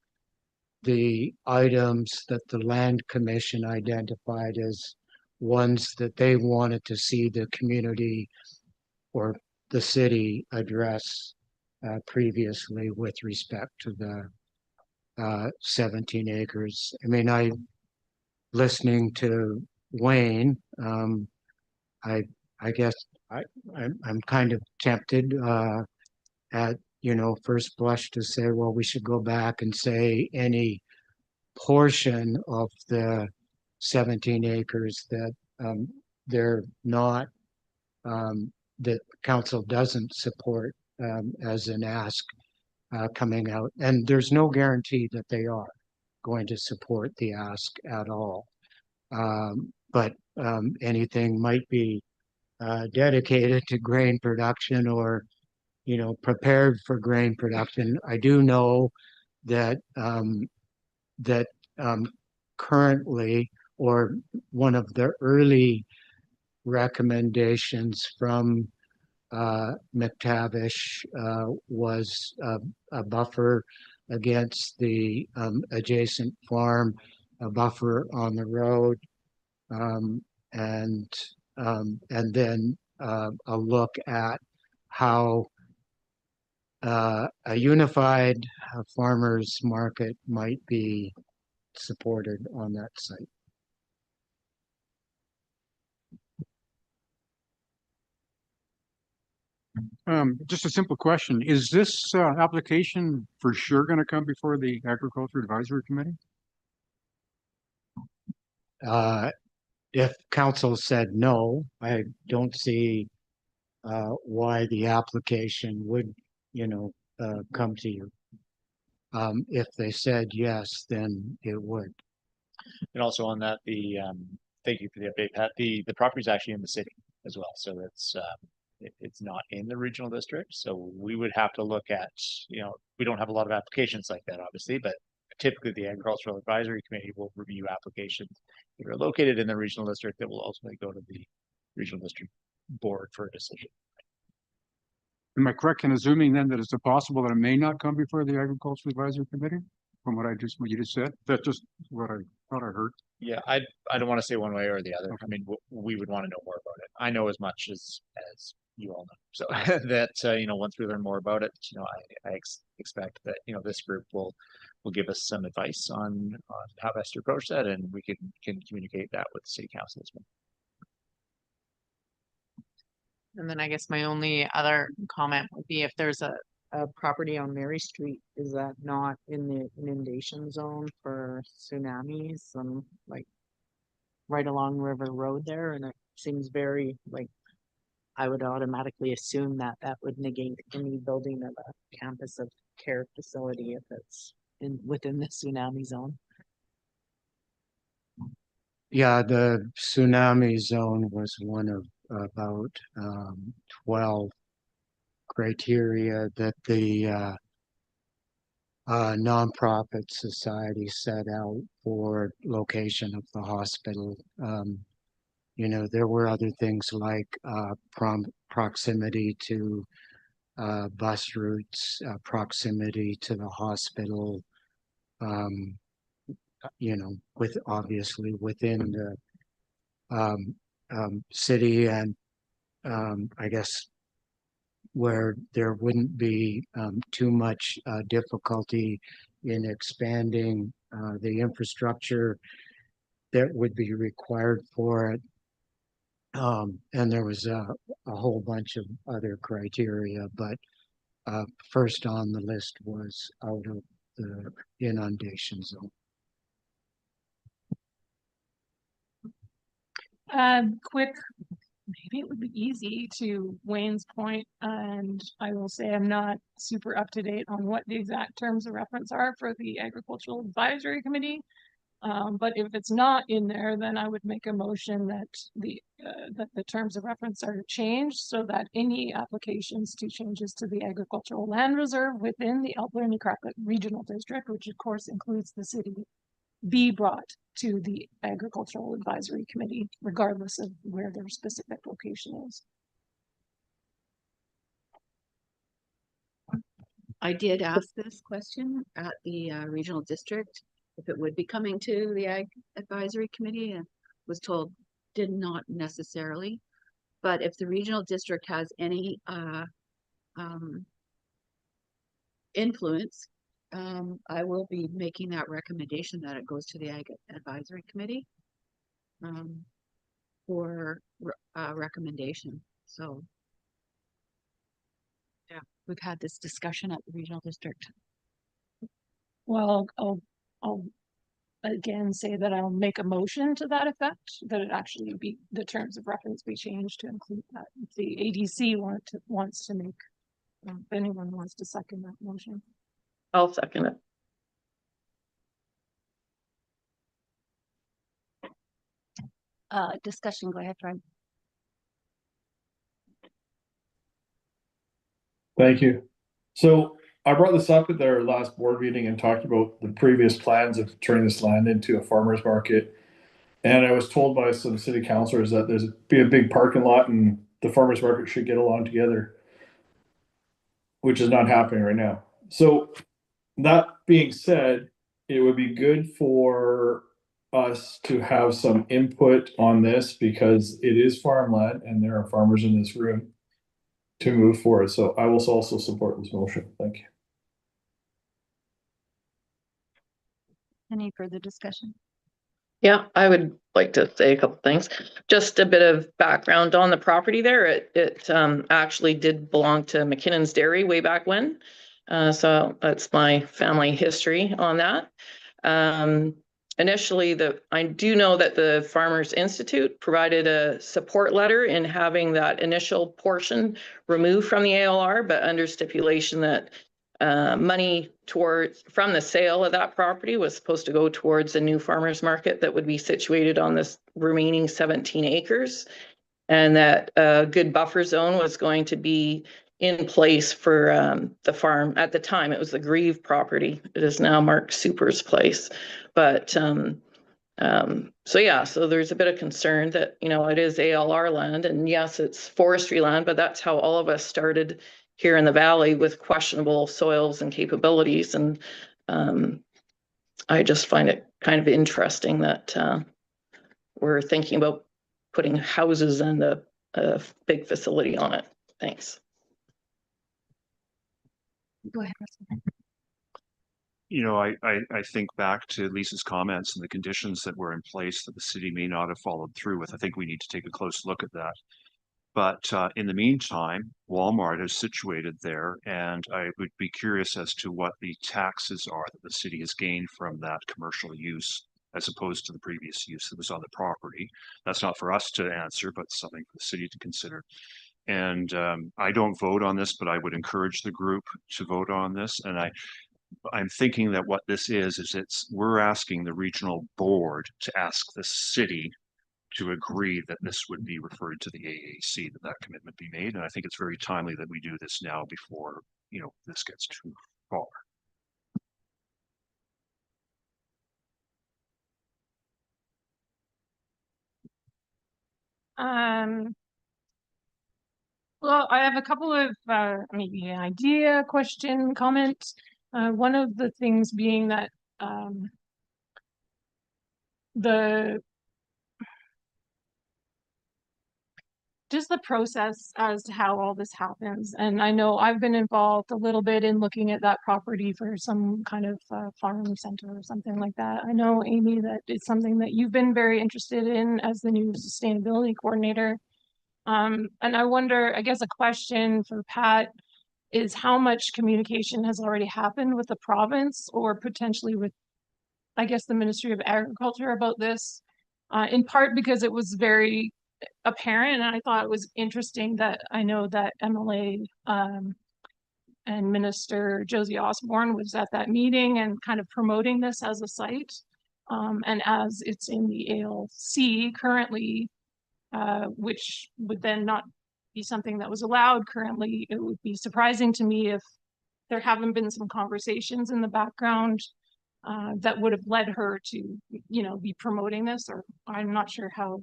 the items that the Land Commission identified as ones that they wanted to see the community or the city address previously with respect to the 17 acres. I mean, listening to Wayne, I guess I'm kind of tempted at, first blush to say, well, we should go back and say any portion of the 17 acres that they're not, that council doesn't support as an ask coming out. And there's no guarantee that they are going to support the ask at all. But anything might be dedicated to grain production or, prepared for grain production. I do know that currently, or one of the early recommendations from McTavish was a buffer against the adjacent farm, a buffer on the road, and then a look at how a unified farmers market might be supported on that site. Just a simple question. Is this application for sure going to come before the Agriculture Advisory Committee? If council said no, I don't see why the application would, come to you. If they said yes, then it would. And also on that, thank you for the update, Pat. The property is actually in the city as well, so it's not in the regional district. So we would have to look at, we don't have a lot of applications like that, obviously, but typically the Agricultural Advisory Committee will review applications that are located in the regional district that will ultimately go to the regional district board for a decision. Am I correct in assuming then that it's possible that it may not come before the Agricultural Advisory Committee? From what you just said, that's just what I thought I heard. Yeah, I don't want to say one way or the other. I mean, we would want to know more about it. I know as much as you all know. So that once we learn more about it, I expect that this group will give us some advice on how best to approach that, and we can communicate that with the city council as well. And then I guess my only other comment would be if there's a property on Mary Street, is that not in the inundation zone for tsunamis and like right along River Road there? And it seems very like I would automatically assume that that would negate any building of a campus of care facility if it's within the tsunami zone. Yeah, the tsunami zone was one of about 12 criteria that the nonprofit society set out for location of the hospital. There were other things like proximity to bus routes, proximity to the hospital, with obviously within the city, and I guess where there wouldn't be too much difficulty in expanding the infrastructure that would be required for it. And there was a whole bunch of other criteria, but first on the list was out of the inundation zone. Quick, maybe it would be easy to Wayne's point, and I will say I'm not super up to date on what the exact terms of reference are for the Agricultural Advisory Committee. But if it's not in there, then I would make a motion that the terms of reference are changed so that any applications to changes to the agricultural land reserve within the Alberni Cracklet Regional District, which of course includes the city, be brought to the Agricultural Advisory Committee, regardless of where their specific location is. I did ask this question at the regional district, if it would be coming to the Ag Advisory Committee, and was told did not necessarily. But if the regional district has any influence, I will be making that recommendation that it goes to the Ag Advisory Committee for recommendation. So yeah, we've had this discussion at the regional district. Well, I'll again say that I'll make a motion to that effect, that it actually be, the terms of reference be changed to include that. If the ADC wants to make, if anyone wants to second that motion. I'll second it. Discussion, go ahead, Fred. Thank you. So I brought this up at their last board meeting and talked about the previous plans of turning this land into a farmer's market. And I was told by some city councilors that there's be a big parking lot and the farmer's market should get along together, which is not happening right now. So that being said, it would be good for us to have some input on this because it is farmland and there are farmers in this room to move forward. So I will also support this motion. Thank you. Any further discussion? Yeah, I would like to say a couple things. Just a bit of background on the property there. It actually did belong to McKinnon's Dairy way back when. So that's my family history on that. Initially, I do know that the Farmers Institute provided a support letter in having that initial portion removed from the ALR, but under stipulation that money from the sale of that property was supposed to go towards a new farmers market that would be situated on this remaining 17 acres, and that a good buffer zone was going to be in place for the farm. At the time, it was the Grieve property. It is now Mark Super's place. But so yeah, so there's a bit of concern that, you know, it is ALR land, and yes, it's forestry land, but that's how all of us started here in the valley, with questionable soils and capabilities. And I just find it kind of interesting that we're thinking about putting houses and a big facility on it. Thanks. Go ahead. You know, I think back to Lisa's comments and the conditions that were in place that the city may not have followed through with. I think we need to take a close look at that. But in the meantime, Walmart is situated there, and I would be curious as to what the taxes are that the city has gained from that commercial use as opposed to the previous use that was on the property. That's not for us to answer, but something for the city to consider. And I don't vote on this, but I would encourage the group to vote on this. And I'm thinking that what this is we're asking the regional board to ask the city to agree that this would be referred to the AAC, that commitment be made. And I think it's very timely that we do this now before, you know, this gets too far. Well, I have a couple of maybe an idea, question, comment. One of the things being that just the process as to how all this happens. And I know I've been involved a little bit in looking at that property for some kind of farm center or something like that. I know, Amy, that it's something that you've been very interested in as the new sustainability coordinator. And I wonder, I guess a question for Pat is how much communication has already happened with the province or potentially with, I guess, the Ministry of Agriculture about this, in part because it was very apparent, and I thought it was interesting that I know that MLA and Minister Josie Osborne was at that meeting and kind of promoting this as a site. And as it's in the ALC currently, which would then not be something that was allowed currently, it would be surprising to me if there haven't been some conversations in the background that would have led her to, you know, be promoting this, or I'm not sure how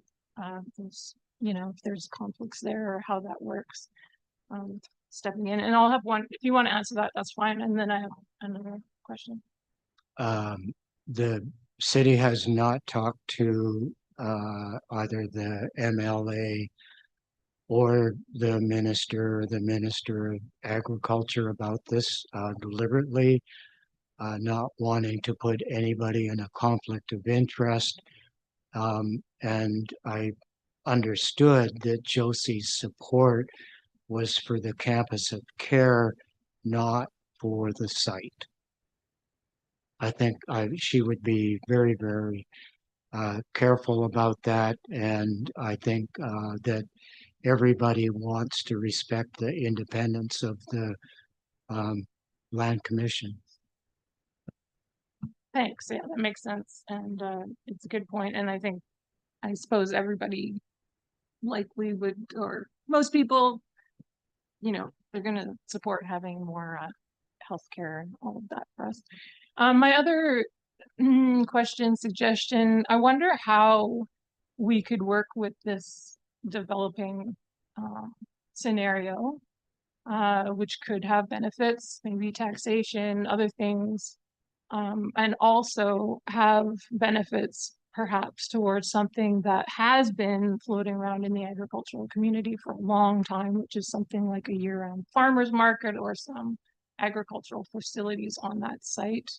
there's, you know, if there's conflicts there or how that works. Stepping in, and I'll have one, if you want to answer that, that's fine. And then I have another question. The city has not talked to either the MLA or the Minister of Agriculture about this deliberately, not wanting to put anybody in a conflict of interest. And I understood that Josie's support was for the campus of care, not for the site. I think she would be very, very careful about that, and I think that everybody wants to respect the independence of the Land Commission. Thanks. Yeah, that makes sense. And it's a good point. And I suppose everybody likely would, or most people, they're going to support having more healthcare and all of that for us. My other question, suggestion, I wonder how we could work with this developing scenario, which could have benefits, maybe taxation, other things, and also have benefits perhaps towards something that has been floating around in the agricultural community for a long time, which is something like a year-round farmers market or some agricultural facilities on that site.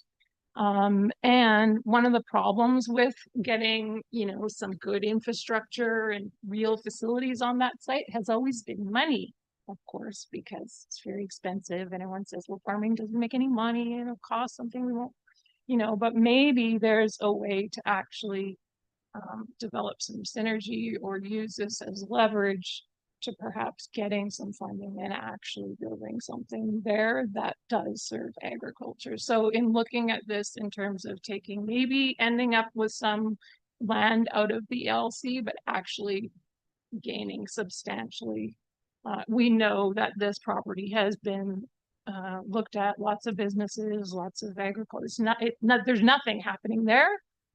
And one of the problems with getting, some good infrastructure and real facilities on that site has always been money, of course, because it's very expensive. And everyone says, well, farming doesn't make any money and it'll cost something we won't, but maybe there's a way to actually develop some synergy or use this as leverage to perhaps getting some funding and actually building something there that does serve agriculture. So in looking at this in terms of maybe ending up with some land out of the LC, but actually gaining substantially. We know that this property has been looked at, lots of businesses, lots of agriculture. There's nothing happening there,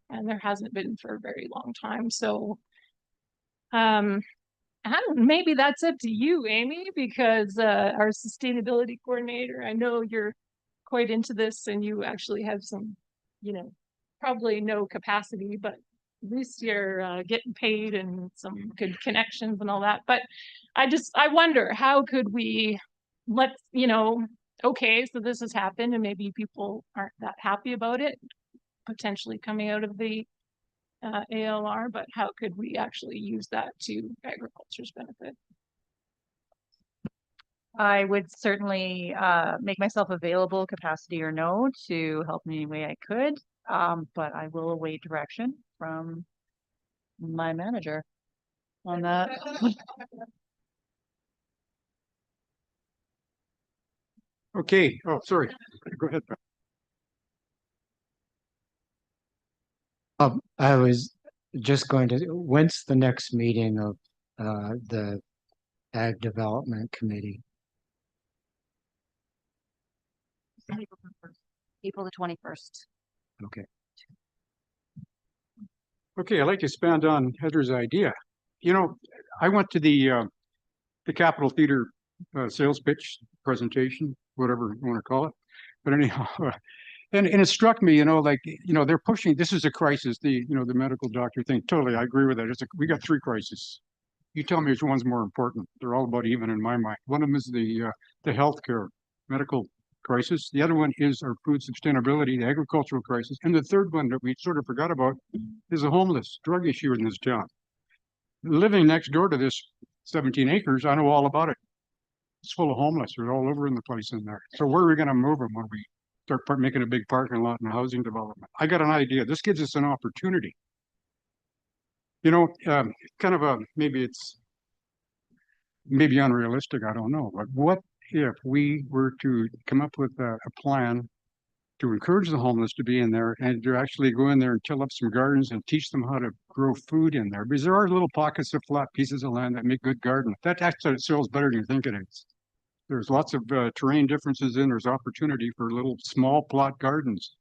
and there hasn't been for a very long time. So maybe that's up to you, Amy, because our sustainability coordinator, I know you're quite into this and you actually have some, probably no capacity, but at least you're getting paid and some good connections and all that. But I wonder, how could we okay, so this has happened and maybe people aren't that happy about it, potentially coming out of the ALR, but how could we actually use that to agriculture's benefit? I would certainly make myself available, capacity or no, to help in any way I could. But I will await direction from my manager on that. Okay. Oh, sorry. Go ahead. I was just going to, when's the next meeting of the Ag Development Committee? April the 21st. Okay. Okay, I'd like to expand on Heather's idea. I went to the Capitol Theater sales pitch presentation, whatever you want to call it. But anyhow, and it struck me, they're pushing, this is a crisis, the medical doctor thing. Totally, I agree with that. We got three crises. You tell me which one's more important. They're all about even in my mind. One of them is the healthcare medical crisis. The other one is our food sustainability, the agricultural crisis. And the third one that we sort of forgot about is the homeless drug issue in this town. Living next door to this 17 acres, I know all about it. It's full of homeless. They're all over in the place in there. So where are we going to move them when we start making a big parking lot and housing development? I got an idea. This gives us an opportunity. Kind of maybe it's unrealistic. I don't know. But what if we were to come up with a plan to encourage the homeless to be in there and to actually go in there and till up some gardens and teach them how to grow food in there? Because there are little pockets of flat pieces of land that make good garden. That actually sells better than you think it is. There's lots of terrain differences there's opportunity for little small plot gardens.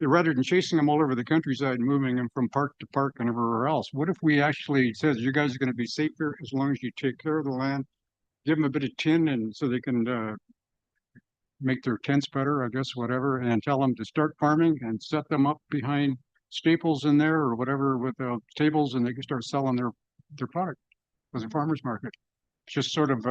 Rather than chasing them all over the countryside and moving them from park to park and everywhere else, what if we actually says you guys are going to be safer as long as you take care of the land, give them a bit of tin and so they can make their tents better, I guess, whatever, and tell them to start farming and set them up behind Staples in there or whatever with tables, and they can start selling their product as a farmer's market. It's just sort of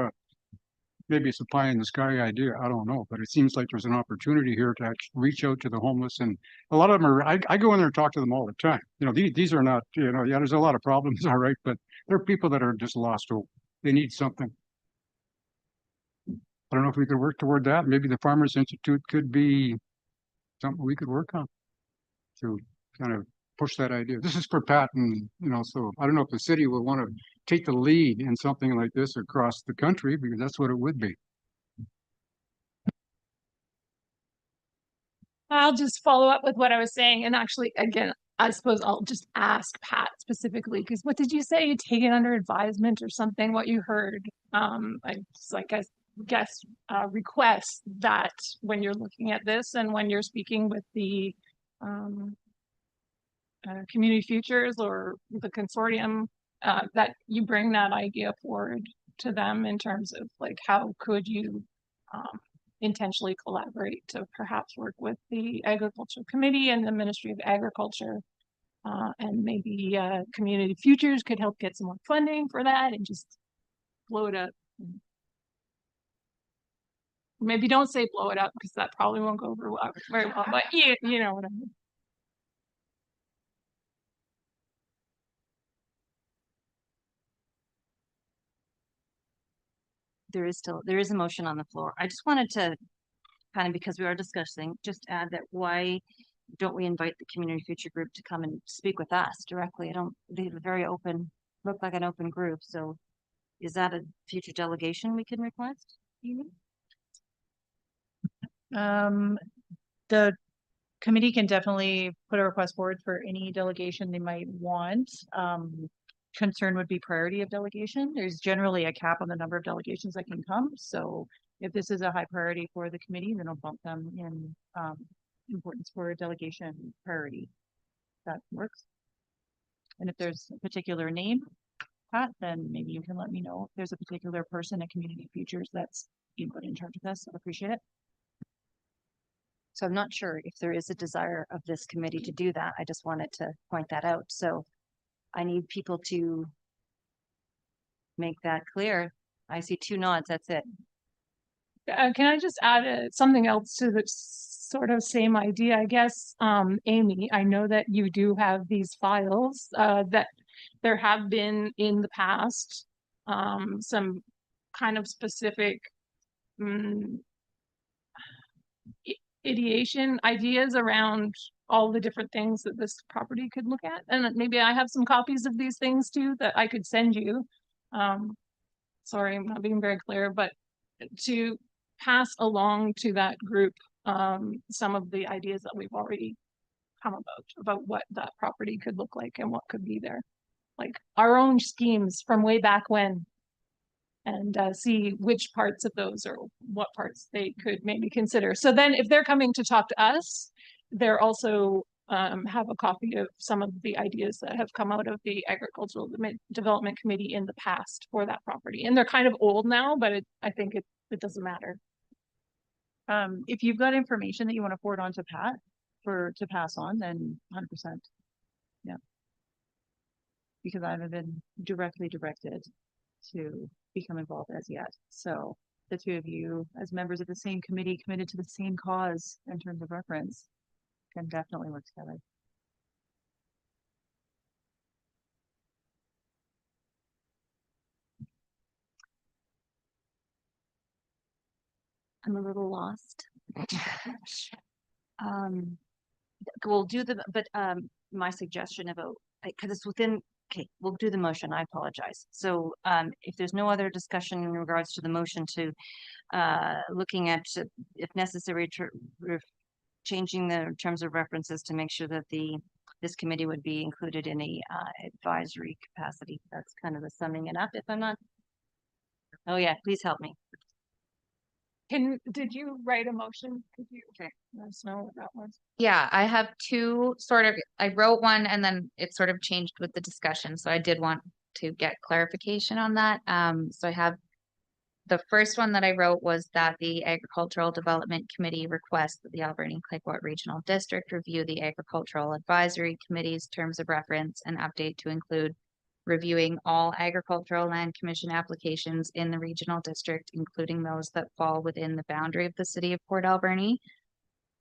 maybe it's a pie in the sky idea. I don't know, but it seems like there's an opportunity here to actually reach out to the homeless, and a lot of them are. I go in there and talk to them all the time. You know, these are not. You know, yeah, there's a lot of problems, all right, but there are people that are just lost hope. They need something. I don't know if we could work toward that. Maybe the Farmers Institute could be something we could work on to kind of push that idea. This is for Pat, and you know, so I don't know if the city will want to take the lead in something like this across the country, because that's what it would be. I'll just follow up with what I was saying. And actually, again, I suppose I'll just ask Pat specifically, because what did you say? You take it under advisement or something, what you heard? I just like, I guess, request that when you're looking at this and when you're speaking with the Community Futures or the consortium, that you bring that idea forward to them in terms of like, how could you intentionally collaborate to perhaps work with the Agriculture Committee and the Ministry of Agriculture, and maybe Community Futures could help get some more funding for that and just blow it up. Maybe don't say blow it up, because that probably won't go over very well, but you know what I mean. There is a motion on the floor. I just wanted to kind of, because we are discussing, just add that why don't we invite the Community Future Group to come and speak with us directly? They have a very open, look like an open group. So is that a future delegation we can request? The committee can definitely put a request forward for any delegation they might want. Concern would be priority of delegation. There's generally a cap on the number of delegations that can come. So if this is a high priority for the committee, then I'll bump them in importance for delegation priority. That works. And if there's a particular name, Pat, then maybe you can let me know if there's a particular person at Community Futures that's being put in charge of this. I'd appreciate it. So I'm not sure if there is a desire of this committee to do that. I just wanted to point that out. So I need people to make that clear. I see 2 nods. That's it. Can I just add something else to the sort of same idea? I guess, Amy, I know that you do have these files, that there have been in the past, some kind of specific ideation ideas around all the different things that this property could look at. And maybe I have some copies of these things too that I could send you. Sorry, I'm not being very clear, but to pass along to that group some of the ideas that we've already come about what that property could look like and what could be there. Like our own schemes from way back when, and see which parts of those or what parts they could maybe consider. So then if they're coming to talk to us, they're also have a copy of some of the ideas that have come out of the Agricultural Development Committee in the past for that property. And they're kind of old now, but I think it doesn't matter. If you've got information that you want to forward on to Pat to pass on, then 100%. Yeah. Because I haven't been directly directed to become involved as yet. So the 2 of you, as members of the same committee committed to the same cause in terms of reference, can definitely work together. I'm a little lost. We'll do my suggestion about, because it's within, okay, we'll do the motion. I apologize. So if there's no other discussion in regards to the motion to looking at, if necessary, changing the terms of references to make sure that this committee would be included in a advisory capacity. That's kind of the summing it up. If I'm not, oh yeah, please help me. Did you write a motion? Could you let us know what that was? Yeah, I have 2 I wrote one and then it sort of changed with the discussion. So I did want to get clarification on that. So I have the first one that I wrote was that the Agricultural Development Committee requests that the Alberni Clayoquot Regional District review the Agricultural Advisory Committee's terms of reference and update to include reviewing all agricultural land commission applications in the regional district, including those that fall within the boundary of the city of Port Alberni.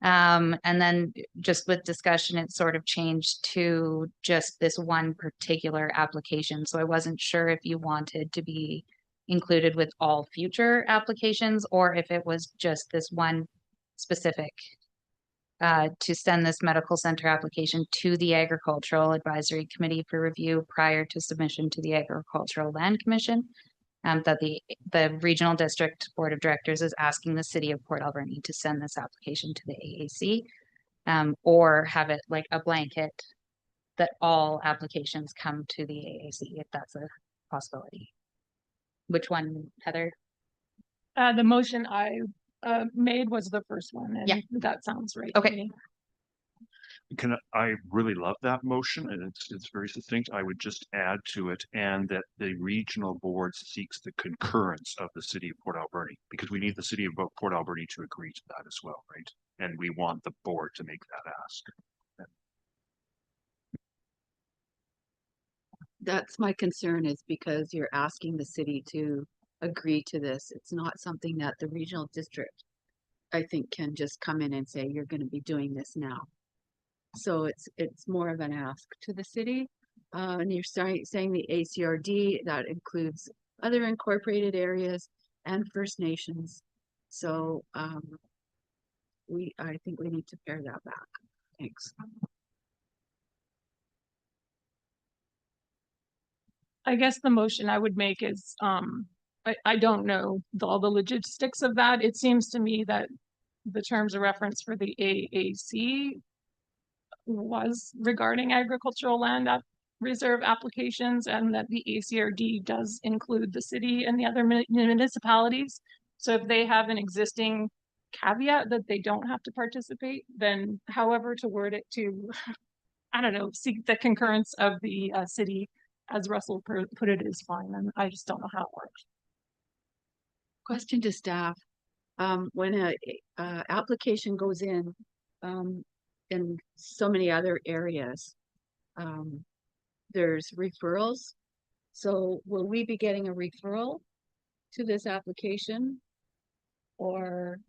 And then just with discussion, it sort of changed to just this one particular application. So I wasn't sure if you wanted to be included with all future applications or if it was just this one specific to send this medical center application to the Agricultural Advisory Committee for review prior to submission to the Agricultural Land Commission. That the Regional District Board of Directors is asking the city of Port Alberni to send this application to the AAC, or have it like a blanket that all applications come to the AAC if that's a possibility. Which one, Heather? The motion I made was the first one, and Yeah. that sounds right to Okay. me. I really love that motion and it's very succinct. I would just add to it and that the regional board seeks the concurrence of the city of Port Alberni because we need the city of Port Alberni to agree to that as well, right? And we want the board to make that ask. That's my concern is because you're asking the city to agree to this. It's not something that the regional district, I think, can just come in and say, you're going to be doing this now. So it's more of an ask to the city. And you're saying the ACRD, that includes other incorporated areas and First Nations. So I think we need to pare that back. Thanks. I guess the motion I would make is, I don't know all the logistics of that. It seems to me that the terms of reference for the AAC was regarding agricultural land reserve applications and that the ACRD does include the city and the other municipalities. So if they have an existing caveat that they don't have to participate, then however to word it to, I don't know, seek the concurrence of the city, as Russell put it, is fine. And I just don't know how it works. Question to staff. When a application goes in so many other areas, there's referrals. So will we be getting a referral to this application or?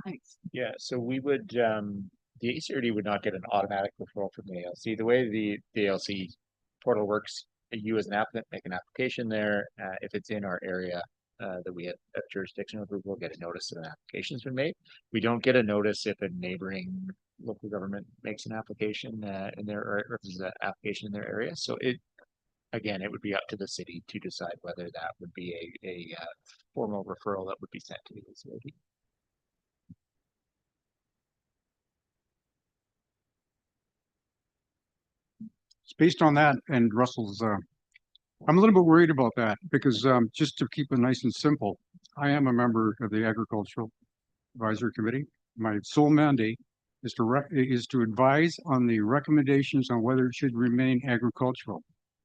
Thanks. Yeah, so we would, the ACRD would not get an automatic referral from the ALC. The way the ALC portal works, you as an applicant make an application there. If it's in our area that we have jurisdiction over, we'll get a notice that an application's been made. We don't get a notice if a neighboring local government makes an application in their, or if there's an application in their area. So again, it would be up to the city to decide whether that would be a formal referral that would be sent to the ACRD. Based on that and Russell's, I'm a little bit worried about that because just to keep it nice and simple, I am a member of the Agricultural Advisory Committee. My sole mandate is to advise on the recommendations on whether it should remain agricultural.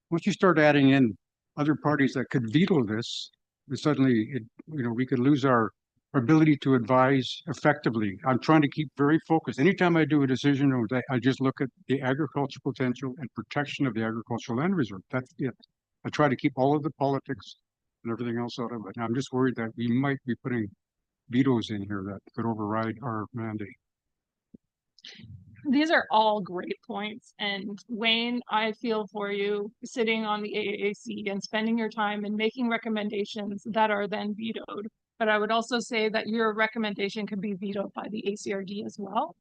Once you start adding in other parties that could veto this, suddenly we could lose our ability to advise effectively. I'm trying to keep very focused. Anytime I do a decision, I just look at the agricultural potential and protection of the agricultural land reserve. That's it. I try to keep all of the politics and everything else out of it. And I'm just worried that we might be putting vetoes in here that could override our mandate. These are all great points. And Wayne, I feel for you sitting on the AAC and spending your time and making recommendations that are then vetoed. But I would also say that your recommendation could be vetoed by the ACRD as well,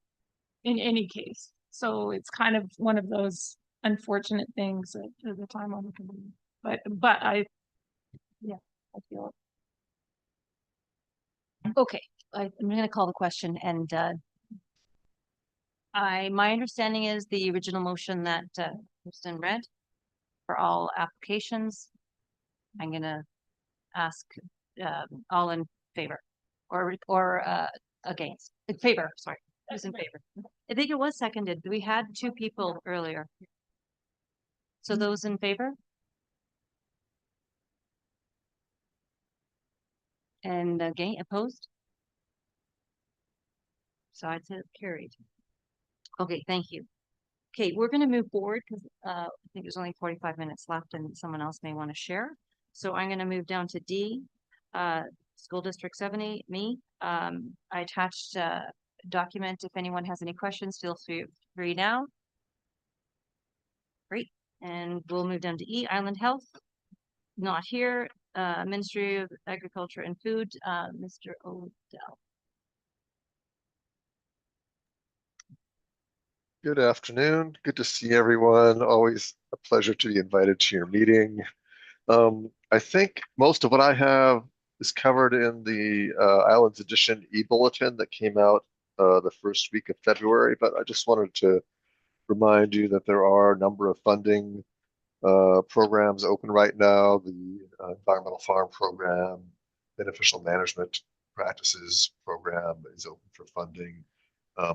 in any case. So it's kind of one of those unfortunate things at the time on the committee. But I feel it. Okay, I'm gonna call the question and my understanding is the original motion that Kristen read for all applications. I'm gonna ask all in favor or against. In favor, sorry. Who's in favor? I think it was seconded. We had two people earlier. So those in favor? And again, opposed? So I'd say it's carried. Okay, thank you. Okay, we're gonna move forward because I think there's only 45 minutes left and someone else may want to share. So I'm gonna move down to D, School District 70, me. I attached a document. If anyone has any questions, feel free now. Great, and we'll move down to E, Island Health. Not here. Ministry of Agriculture and Food, Mr. Odell. Good afternoon. Good to see everyone. Always a pleasure to be invited to your meeting. I think most of what I have is covered in the Islands Edition e-bulletin that came out the first week of February, but I just wanted to remind you that there are a number of funding programs open right now. The Environmental Farm Program, Beneficial Management Practices Program is open for funding.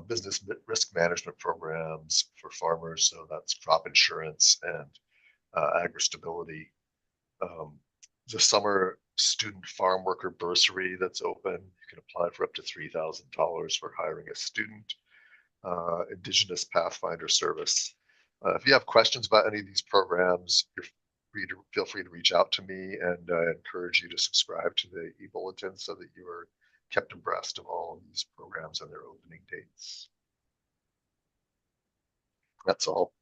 Business risk management programs for farmers, so that's crop insurance and agri-stability. The summer student farm worker bursary that's open. You can apply for up to $3,000 for hiring a student. Indigenous Pathfinder Service. If you have questions about any of these programs, feel free to reach out to me, and I encourage you to subscribe to the e-bulletin so that you are kept abreast of all of these programs and their opening dates. That's all.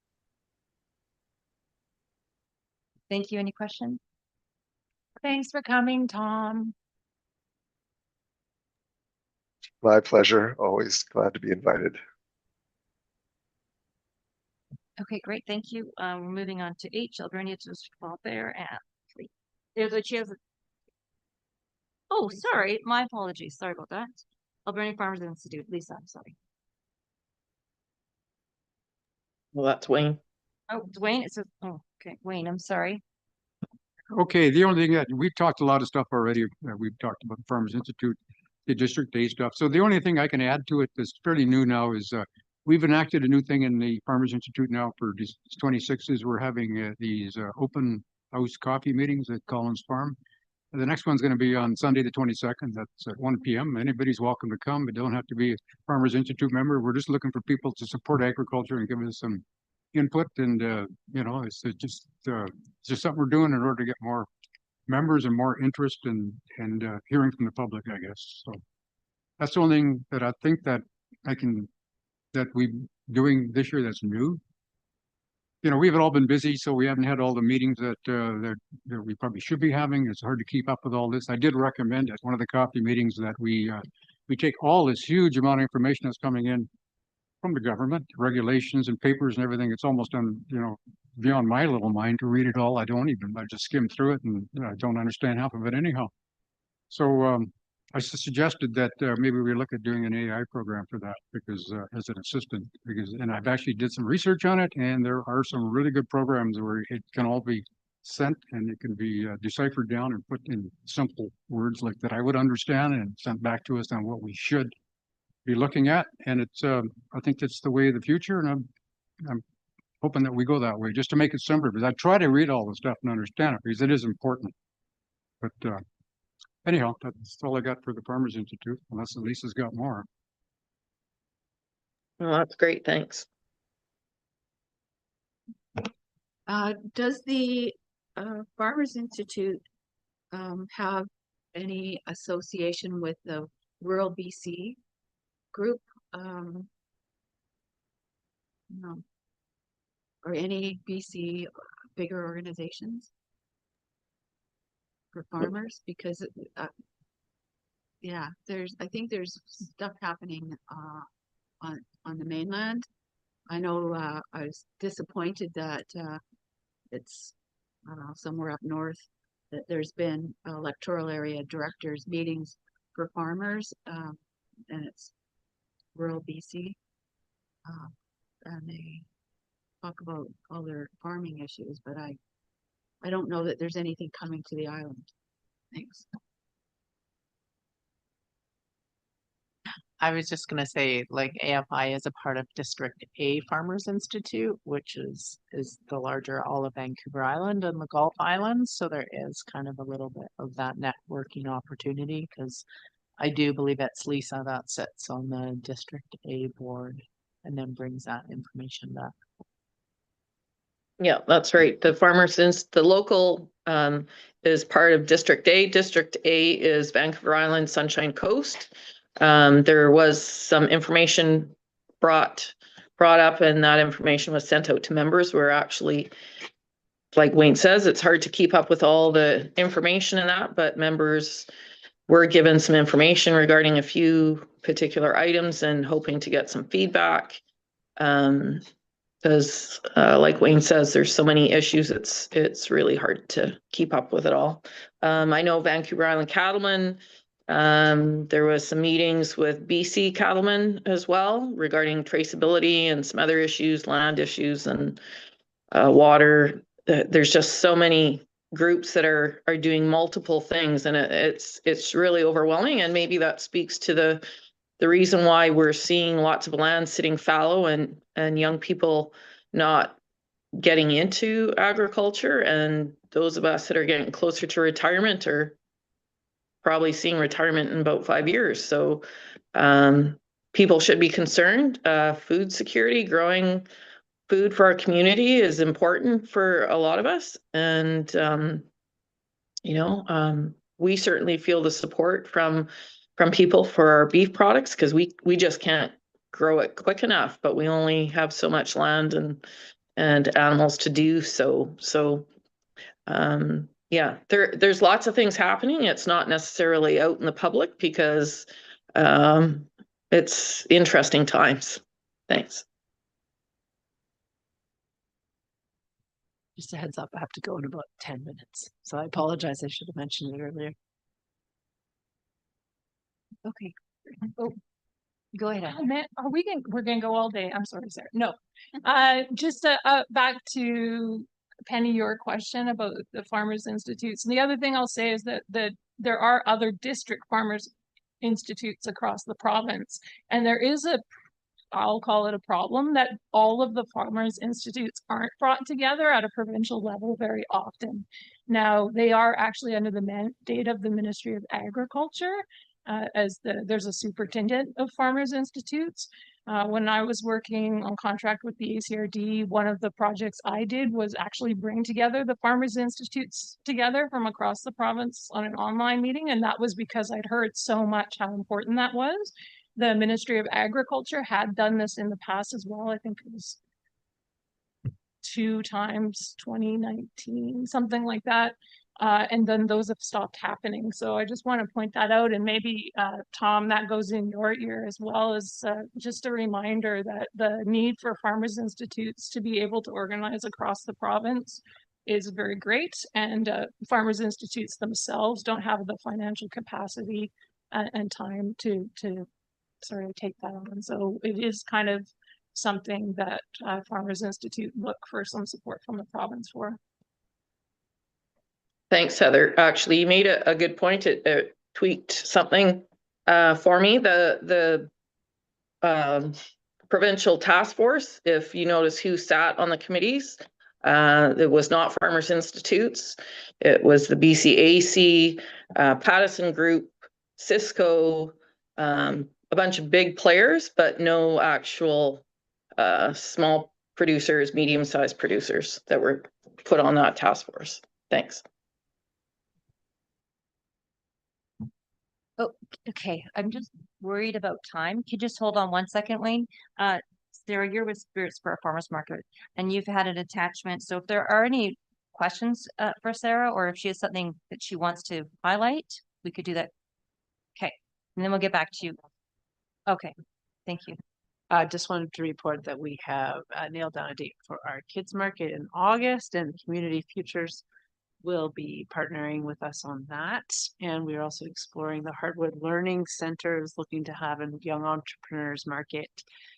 Thank you. Any questions? Thanks for coming, Tom. My pleasure. Always glad to be invited. Okay, great. Thank you. We're moving on to H, Albernia District Welfare and there's a chance. Oh, sorry. My apologies. Sorry about that. Albernia Farmers Institute. Lisa, I'm sorry. Well, that's Wayne. Oh, Dwayne, it says, oh, okay. Wayne, I'm sorry. Okay, the only thing that we've talked a lot of stuff already. We've talked about the Farmers Institute, the District A stuff. So the only thing I can add to it that's fairly new now is we've enacted a new thing in the Farmers Institute now for 26s. We're having these open house coffee meetings at Collins Farm. And the next one's going to be on Sunday, the 22nd. That's at 1 p.m. Anybody's welcome to come. It don't have to be a Farmers Institute member. We're just looking for people to support agriculture and give us some input. And, you know, it's just something we're doing in order to get more members and more interest and hearing from the public, I guess. So that's the only thing that I think that we're doing this year that's new. You know, we've all been busy, so we haven't had all the meetings that we probably should be having. It's hard to keep up with all this. I did recommend at one of the coffee meetings that we take all this huge amount of information that's coming in from the government, regulations and papers and everything. It's almost beyond my little mind to read it all. I just skim through it and I don't understand half of it anyhow. So I suggested that maybe we look at doing an AI program for that because as an assistant, and I've actually did some research on it, and there are some really good programs where it can all be sent and it can be deciphered down and put in simple words like that I would understand and sent back to us on what we should be looking at. And it's I think that's the way of the future, and I'm hoping that we go that way just to make it simpler, because I try to read all the stuff and understand it because it is important. But anyhow, that's all I got for the Farmers Institute, unless Lisa's got more. Well, that's great. Thanks. Does the Farmers Institute have any association with the Rural BC group? No. Or any BC bigger organizations for farmers? Because yeah, I think there's stuff happening on the mainland. I know I was disappointed that it's somewhere up north that there's been electoral area directors meetings for farmers, and it's rural BC, and they talk about all their farming issues, but I don't know that there's anything coming to the island. Thanks. I was just gonna say, like, AFI is a part of District A Farmers Institute, which is the larger all of Vancouver Island and the Gulf Islands. So there is kind of a little bit of that networking opportunity, because I do believe it's Lisa that sits on the District A board and then brings that information back. Yeah, that's right. The the local is part of District A. District A is Vancouver Island, Sunshine Coast. There was some information brought up, and that information was sent out to members. We're actually, like Wayne says, it's hard to keep up with all the information in that, but members were given some information regarding a few particular items and hoping to get some feedback. Because like Wayne says, there's so many issues, it's really hard to keep up with it all. I know Vancouver Island Cattlemen, there was some meetings with BC Cattlemen as well regarding traceability and some other issues, land issues and water. There's just so many groups that are doing multiple things, and it's really overwhelming, and maybe that speaks to the reason why we're seeing lots of land sitting fallow and young people not getting into agriculture, and those of us that are getting closer to retirement are probably seeing retirement in about 5 years. So people should be concerned. Food security, growing food for our community is important for a lot of us, and we certainly feel the support from people for our beef products, because we just can't grow it quick enough, but we only have so much land and animals to do so. Yeah, there's lots of things happening. It's not necessarily out in the public because it's interesting times. Thanks. Just a heads up, I have to go in about 10 minutes. So I apologize. I should have mentioned it earlier. Okay. Oh, go ahead. Anne. Man, we're gonna go all day. I'm sorry, Sarah. No. Just back to Penny, your question about the Farmers Institutes. And the other thing I'll say is that there are other district farmers institutes across the province. And there is I'll call it a problem, that all of the farmers institutes aren't brought together at a provincial level very often. Now, they are actually under the mandate of the Ministry of Agriculture, there's a superintendent of farmers institutes. When I was working on contract with the ACRD, one of the projects I did was actually bring together the farmers institutes together from across the province on an online meeting. And that was because I'd heard so much how important that was. The Ministry of Agriculture had done this in the past as well. I think it was 2 times, 2019, something like that. And then those have stopped happening. So I just want to point that out, and maybe Tom, that goes in your ear as well, as just a reminder that the need for farmers institutes to be able to organize across the province is very great, and farmers institutes themselves don't have the financial capacity and time to sort of take that on. So it is kind of something that Farmers Institute look for some support from the province for. Thanks, Heather. Actually, you made a good point. It tweaked something for me. The provincial task force, if you notice who sat on the committees, it was not Farmers Institutes. It was the BCAC, Pattison Group, Cisco, a bunch of big players, but no actual small producers, medium-sized producers that were put on that task force. Thanks. Oh, okay. I'm just worried about time. Can you just hold on 1 second, Wayne? Sarah, you're with Spirits for a Farmers Market, and you've had an attachment. So if there are any questions for Sarah, or if she has something that she wants to highlight, we could do that. Okay, and then we'll get back to you. Okay, thank you. I just wanted to report that we have nailed down a date for our kids market in August, and Community Futures will be partnering with us on that. And we're also exploring the Hardwood Learning Centers, looking to have a young entrepreneurs market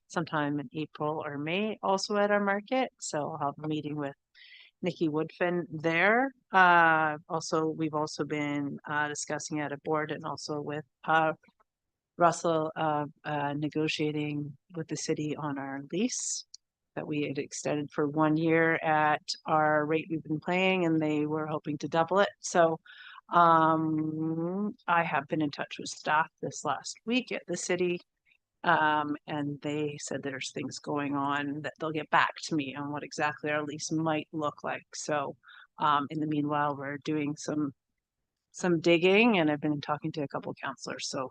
sometime in April or May, also at our market. So I'll have a meeting with Nikki Woodfin there. We've also been discussing at a board, and also with Russell negotiating with the city on our lease that we had extended for 1 year at our rate we've been paying, and they were hoping to double it. So I have been in touch with staff this last week at the city, and they said there's things going on that they'll get back to me on what exactly our lease might look like. So in the meanwhile, we're doing some digging, and I've been talking to a couple of counselors. So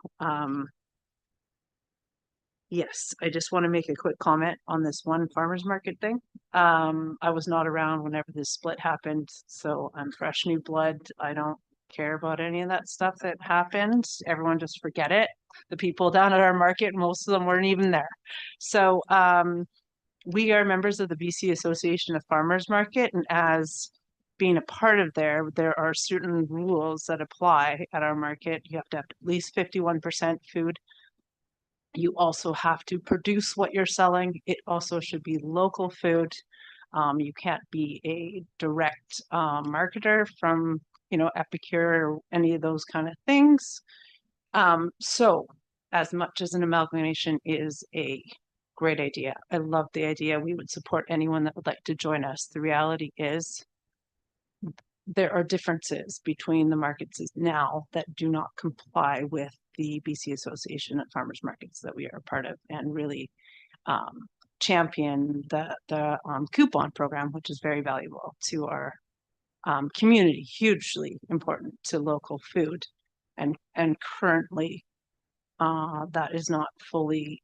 yes, I just want to make a quick comment on this one farmers market thing. I was not around whenever this split happened, so I'm fresh new blood. I don't care about any of that stuff that happened. Everyone just forget it. The people down at our market, most of them weren't even there. So we are members of the BC Association of Farmers Market, and as being a part of there are certain rules that apply at our market. You have to have at least 51% food. You also have to produce what you're selling. It also should be local food. You can't be a direct marketer from, Epicure or any of those kind of things. So as much as an amalgamation is a great idea, I love the idea. We would support anyone that would like to join us. The reality is there are differences between the markets now that do not comply with the BC Association of Farmers Markets that we are a part of, and really champion the coupon program, which is very valuable to our community, hugely important to local food, and currently that is not fully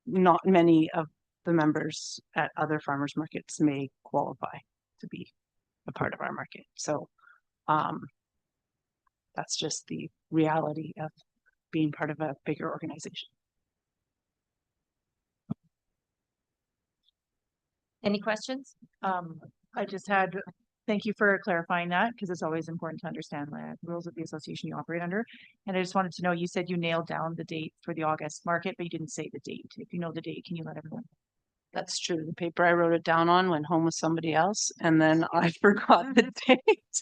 not many of the members at other farmers markets may qualify to be a part of our market. So that's just the reality of being part of a bigger organization. Any questions? I just had, thank you for clarifying that, because it's always important to understand the rules of the association you operate under. And I just wanted to know, you said you nailed down the date for the August market, but you didn't say the date. If you know the date, can you let everyone know? That's true. The paper I wrote it down on went home with somebody else, and then I forgot the date.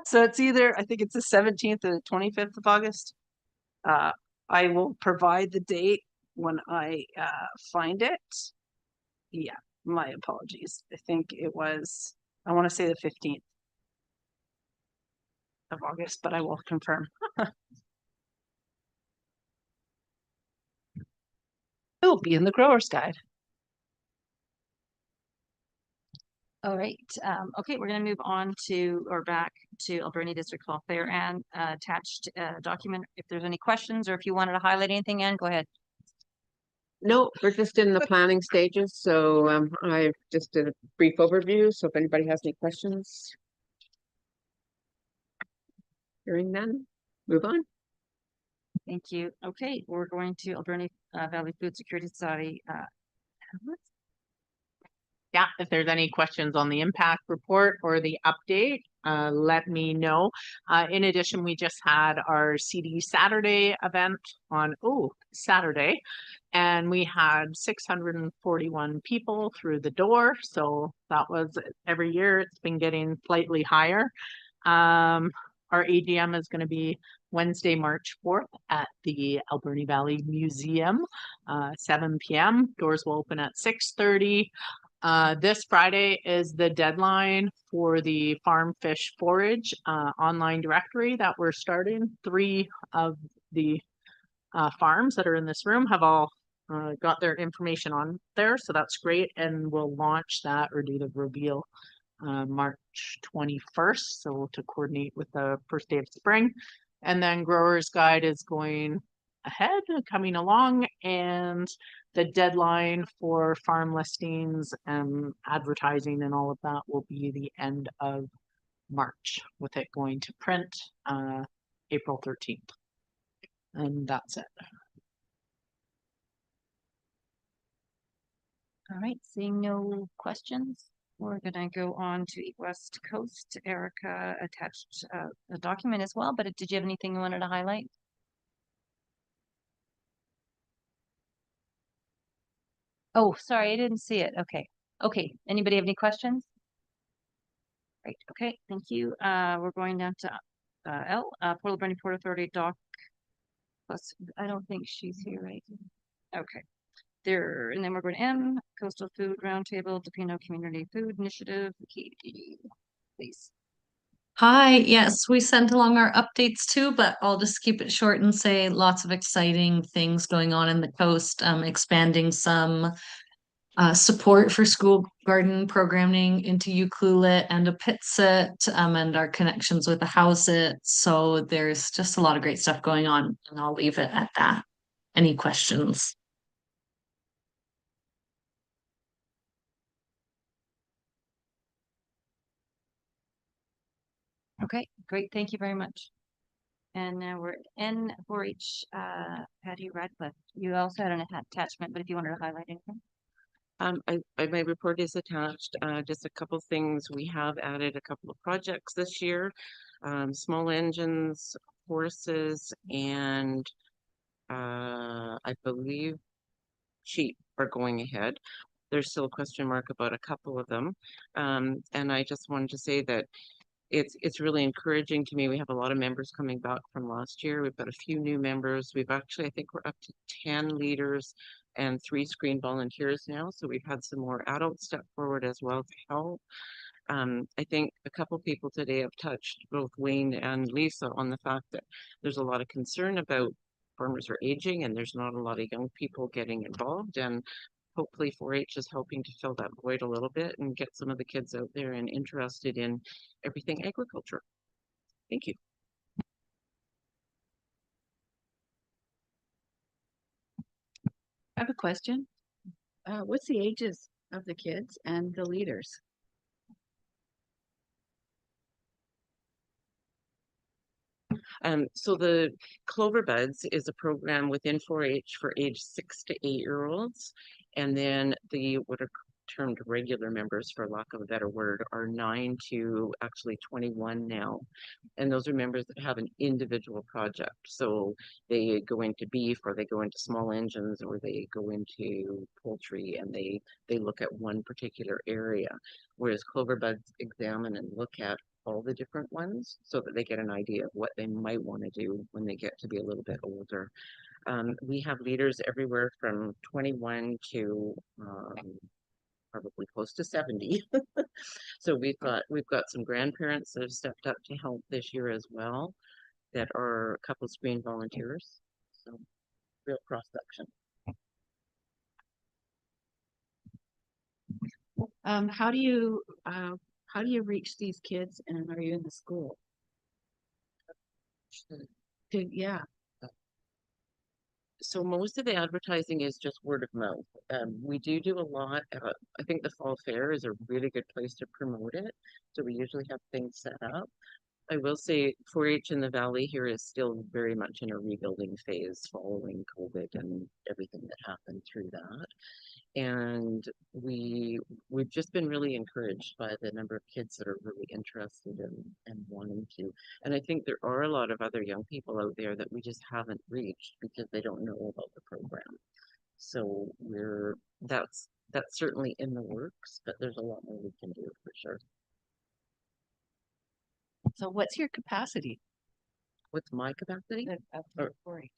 So it's either, I think it's the 17th or the 25th of August. I will provide the date when I find it. Yeah, my apologies. I think it was, I want to say the 15th of August, but I will confirm. It will be in the Grower's Guide. All right. Okay, we're going to move on to, or back to Alberni District Hall Fair. Anne, attached document. If there's any questions or if you wanted to highlight anything, Anne, go ahead. No, we're just in the planning stages, so I just did a brief overview. So if anybody has any questions. Hearing none, move on. Thank you. Okay, we're going to Alberni Valley Food Security Society. Yeah, if there's any questions on the impact report or the update, let me know. In addition, we just had our CD Saturday event on Saturday, and we had 641 people through the door. So that was, every year it's been getting slightly higher. Our AGM is going to be Wednesday, March 4th at the Alberni Valley Museum, 7 p.m. Doors will open at 6:30. This Friday is the deadline for the Farm Fish Forage online directory that we're starting. 3 of the farms that are in this room have all got their information on there, so that's great, and we'll launch that or do the reveal March 21st, so to coordinate with the first day of spring. And then Grower's Guide is going ahead, coming along, and the deadline for farm listings and advertising and all of that will be the end of March, with it going to print April 13th. And that's it. All right, seeing no questions, we're gonna go on to Eat West Coast. Erica attached a document as well, but did you have anything you wanted to highlight? Oh, sorry, I didn't see it. Okay. Okay, anybody have any questions? Right, okay, thank you. We're going down to L, Portal Brandon Port Authority doc. Plus, I don't think she's here, right? Okay. There, and then we're going to M, Coastal Food Roundtable, Tofino Community Food Initiative, Katie, please. Hi, yes, we sent along our updates too, but I'll just keep it short and say lots of exciting things going on in the coast, expanding some support for school garden programming into Ucluelet and a Pitsit, and our connections with the Howsit. So there's just a lot of great stuff going on, and I'll leave it at that. Any questions? Okay, great. Thank you very much. And now we're N4H, Patty Radcliffe. You also had an attachment, but if you wanted to highlight anything. My report is attached, just a couple things. We have added a couple of projects this year, small engines, horses, and I believe sheep are going ahead. There's still a question mark about a couple of them. And I just wanted to say that it's really encouraging to me. We have a lot of members coming back from last year. We've got a few new members. We've actually, I think we're up to 10 leaders and 3 screen volunteers now. So we've had some more adults step forward as well to help. I think a couple people today have touched, both Wayne and Lisa, on the fact that there's a lot of concern about farmers are aging and there's not a lot of young people getting involved, and hopefully 4-H is helping to fill that void a little bit and get some of the kids out there and interested in everything agriculture. Thank you. I have a question. What's the ages of the kids and the leaders? So the Clover Buds is a program within 4-H for age 6 to 8-year-olds. And then the what are termed regular members, for lack of a better word, are 9 to actually 21 now. And those are members that have an individual project. So they go into beef, or they go into small engines, or they go into poultry, and they look at one particular area. Whereas Clover Buds examine and look at all the different ones so that they get an idea of what they might want to do when they get to be a little bit older. We have leaders everywhere from 21 to probably close to 70. So we've got some grandparents that have stepped up to help this year as well, that are a couple screen volunteers. So real cross section. How do you reach these kids, and are you in the school? Yeah. So most of the advertising is just word of mouth. We do a lot. I think the fall fair is a really good place to promote it. So we usually have things set up. I will say 4-H in the Valley here is still very much in a rebuilding phase following COVID and everything that happened through that. And we've just been really encouraged by the number of kids that are really interested in and wanting to. And I think there are a lot of other young people out there that we just haven't reached because they don't know about the program. So that's certainly in the works, but there's a lot more we can do for sure. So what's your capacity? What's my capacity? Of 4-H.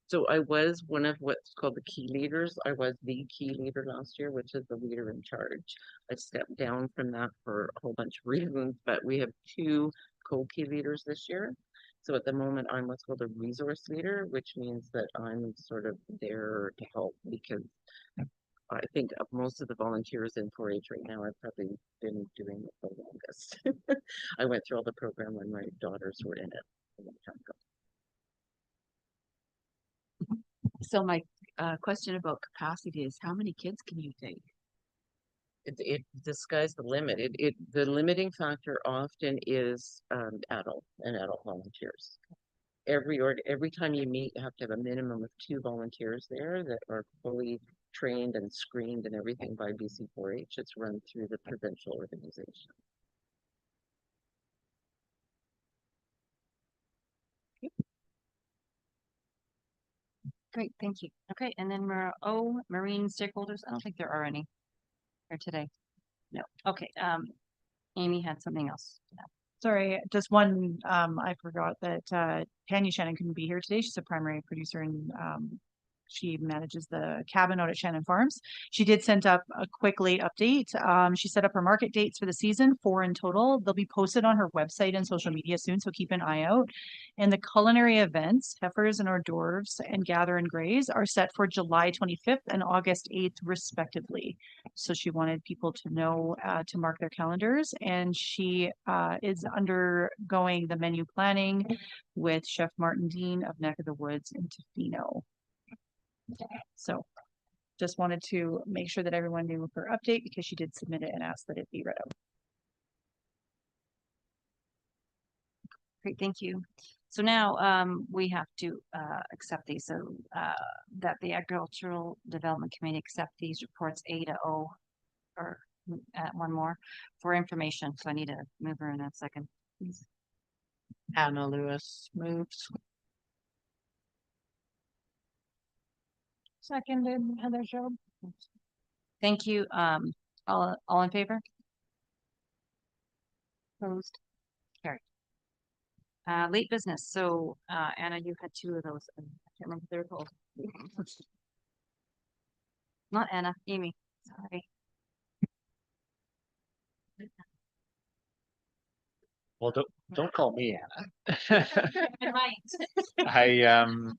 So I was one of what's called the key leaders. I was the key leader last year, which is the leader in charge. I stepped down from that for a whole bunch of reasons, but we have 2 co-key leaders this year. So at the moment, I'm what's called a resource leader, which means that I'm sort of there to help, because I think of most of the volunteers in 4-H right now, I've probably been doing it the longest. I went through all the program when my daughters were in it a long time ago. So my question about capacity is, how many kids can you take? It the sky's the limit. The limiting factor often is adult volunteers. Every time you meet, you have to have a minimum of 2 volunteers there that are fully trained and screened and everything by BC 4-H. It's run through the provincial organization. Great, thank you. Okay, and then we're marine stakeholders. I don't think there are any here today. No. Okay. Amy had something else. Sorry, just one, I forgot that, Tanya Shannon couldn't be here today. She's a primary producer and, she manages the cabin out at Shannon Farms. She did send up a quick late update. She set up her market dates for the season, 4 in total. They'll be posted on her website and social media soon, so keep an eye out. And the culinary events, Heifers and Hors d'oeuvres and Gather and Graze, are set for July 25th and August 8th respectively. So she wanted people to know, to mark their calendars, and she is undergoing the menu planning with Chef Martin Dean of Neck of the Woods in Tofino. So just wanted to make sure that everyone knew her update because she did submit it and ask that it be read out. Great, thank you. So now we have to accept these. So that the Agricultural Development Committee accept these reports A to O, or one more for information. So I need to move her in a second, please. Anna Lewis moves. Seconded, Heather Shob. Thank you. All in favor? Opposed? Carried. Late business. So Anna, you had 2 of those. I can't remember what they were called. Not Anna, Amy. Sorry. Well, don't call me Anna. You're right.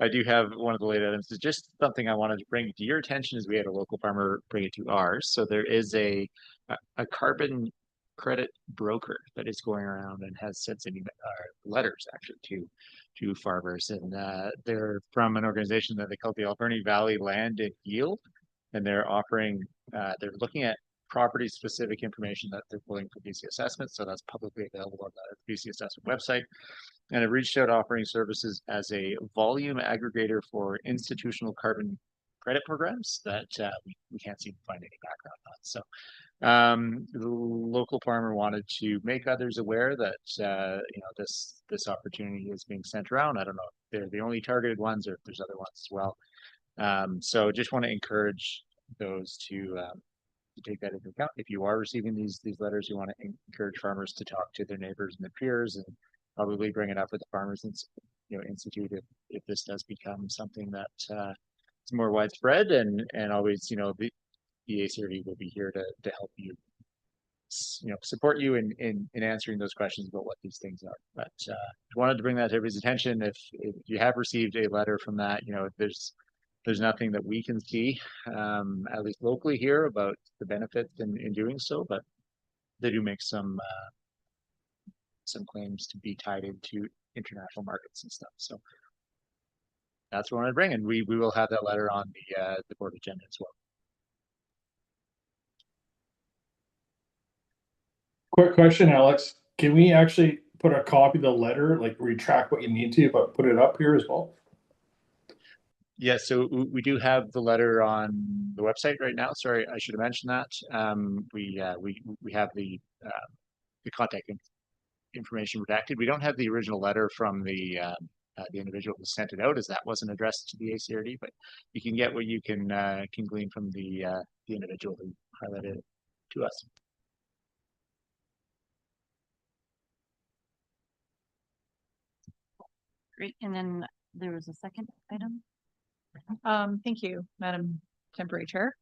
I do have one of the late items. It's just something I wanted to bring to your attention as we had a local farmer bring it to ours. So there is a carbon credit broker that is going around and has sent some letters actually to farmers, and they're from an organization that they call the Alberni Valley Land and Yield, and they're offering they're looking at property specific information that they're pulling for BC assessment. So that's publicly available on the BC assessment website. And it reached out offering services as a volume aggregator for institutional carbon credit programs that we can't seem to find any background on. So the local farmer wanted to make others aware that this opportunity is being sent around. I don't know if they're the only targeted ones or if there's other ones as well. So just want to encourage those to take that into account. If you are receiving these letters, you want to encourage farmers to talk to their neighbors and their peers, and probably bring it up with the Farmers Institute if this does become something that is more widespread, and always the ACRD will be here to help you support you in answering those questions about what these things are. But wanted to bring that to everybody's attention. If you have received a letter from that, there's nothing that we can see, at least locally here, about the benefits in doing so, but they do make some claims to be tied into international markets and stuff. So that's what I want to bring, and we will have that letter on the board agenda as well. Quick question, Alex. Can we actually put a copy of the letter, like retract what you need to, but put it up here as well? Yeah, so we do have the letter on the website right now. Sorry, I should have mentioned that. We have the contact information redacted. We don't have the original letter from the individual who sent it out, as that wasn't addressed to the ACRD. But you can get what you can glean from the individual who highlighted it to us. Great. And then there was a second item. Thank you, Madam Temporary Chair.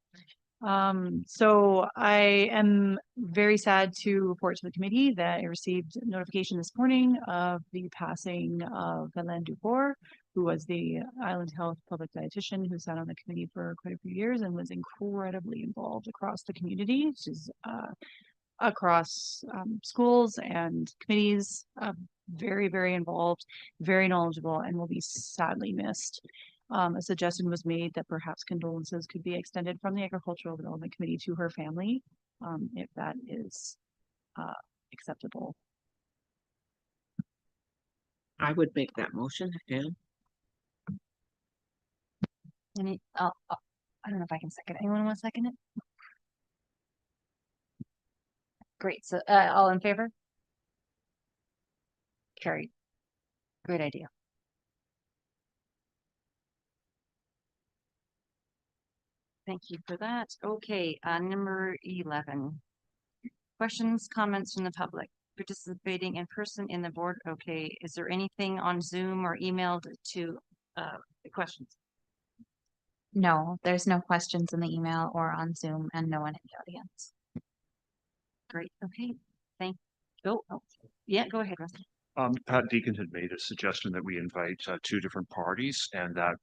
So I am very sad to report to the committee that I received notification this morning of the passing of Alain Dufour, who was the Island Health public dietitian who sat on the committee for quite a few years and was incredibly involved across the community, which is across schools and committees, very, very involved, very knowledgeable, and will be sadly missed. A suggestion was made that perhaps condolences could be extended from the Agricultural Development Committee to her family, if that is acceptable. I would make that motion, Anne. I don't know if I can second it. Anyone want to second it? Great. So all in favor? Carried. Great idea. Thank you for that. Okay, number 11. Questions, comments from the public participating in person in the board? Okay, is there anything on Zoom or emailed to questions? No, there's no questions in the email or on Zoom and no one in the audience. Great, okay, thank, oh, yeah, go ahead, Russ. Pat Deacon had made a suggestion that we invite two different parties, and that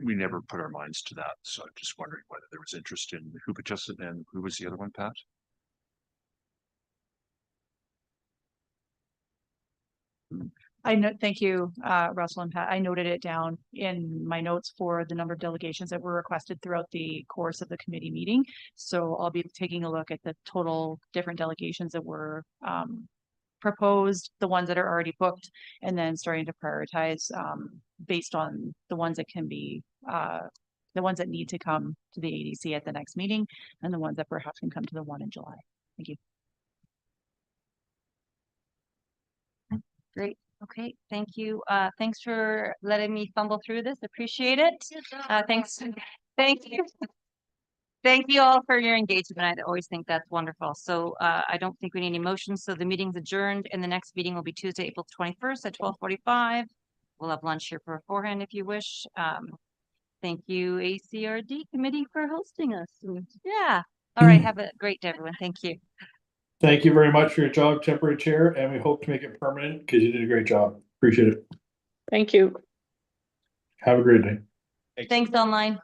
we never put our minds to that. So I'm just wondering whether there was interest in who participated and who was the other one, Pat? I know, thank you, Russell and Pat. I noted it down in my notes for the number of delegations that were requested throughout the course of the committee meeting. So I'll be taking a look at the total different delegations that were proposed, the ones that are already booked, and then starting to prioritize based on the ones that can be the ones that need to come to the ADC at the next meeting, and the ones that perhaps can come to the one in July. Thank you. Great. Okay, thank you. Thanks for letting me fumble through this. Appreciate it. Thanks. Thank you. Thank you all for your engagement. I always think that's wonderful. So I don't think we need any motions. So the meeting's adjourned, and the next meeting will be Tuesday, April 21st at 12:45. We'll have lunch here beforehand if you wish. Thank you, ACRD committee, for hosting us. And yeah. All right. Have a great day, everyone. Thank you. Thank you very much for your job, temporary chair, and we hope to make it permanent because you did a great job. Appreciate it. Thank you. Have a great day. Thanks online.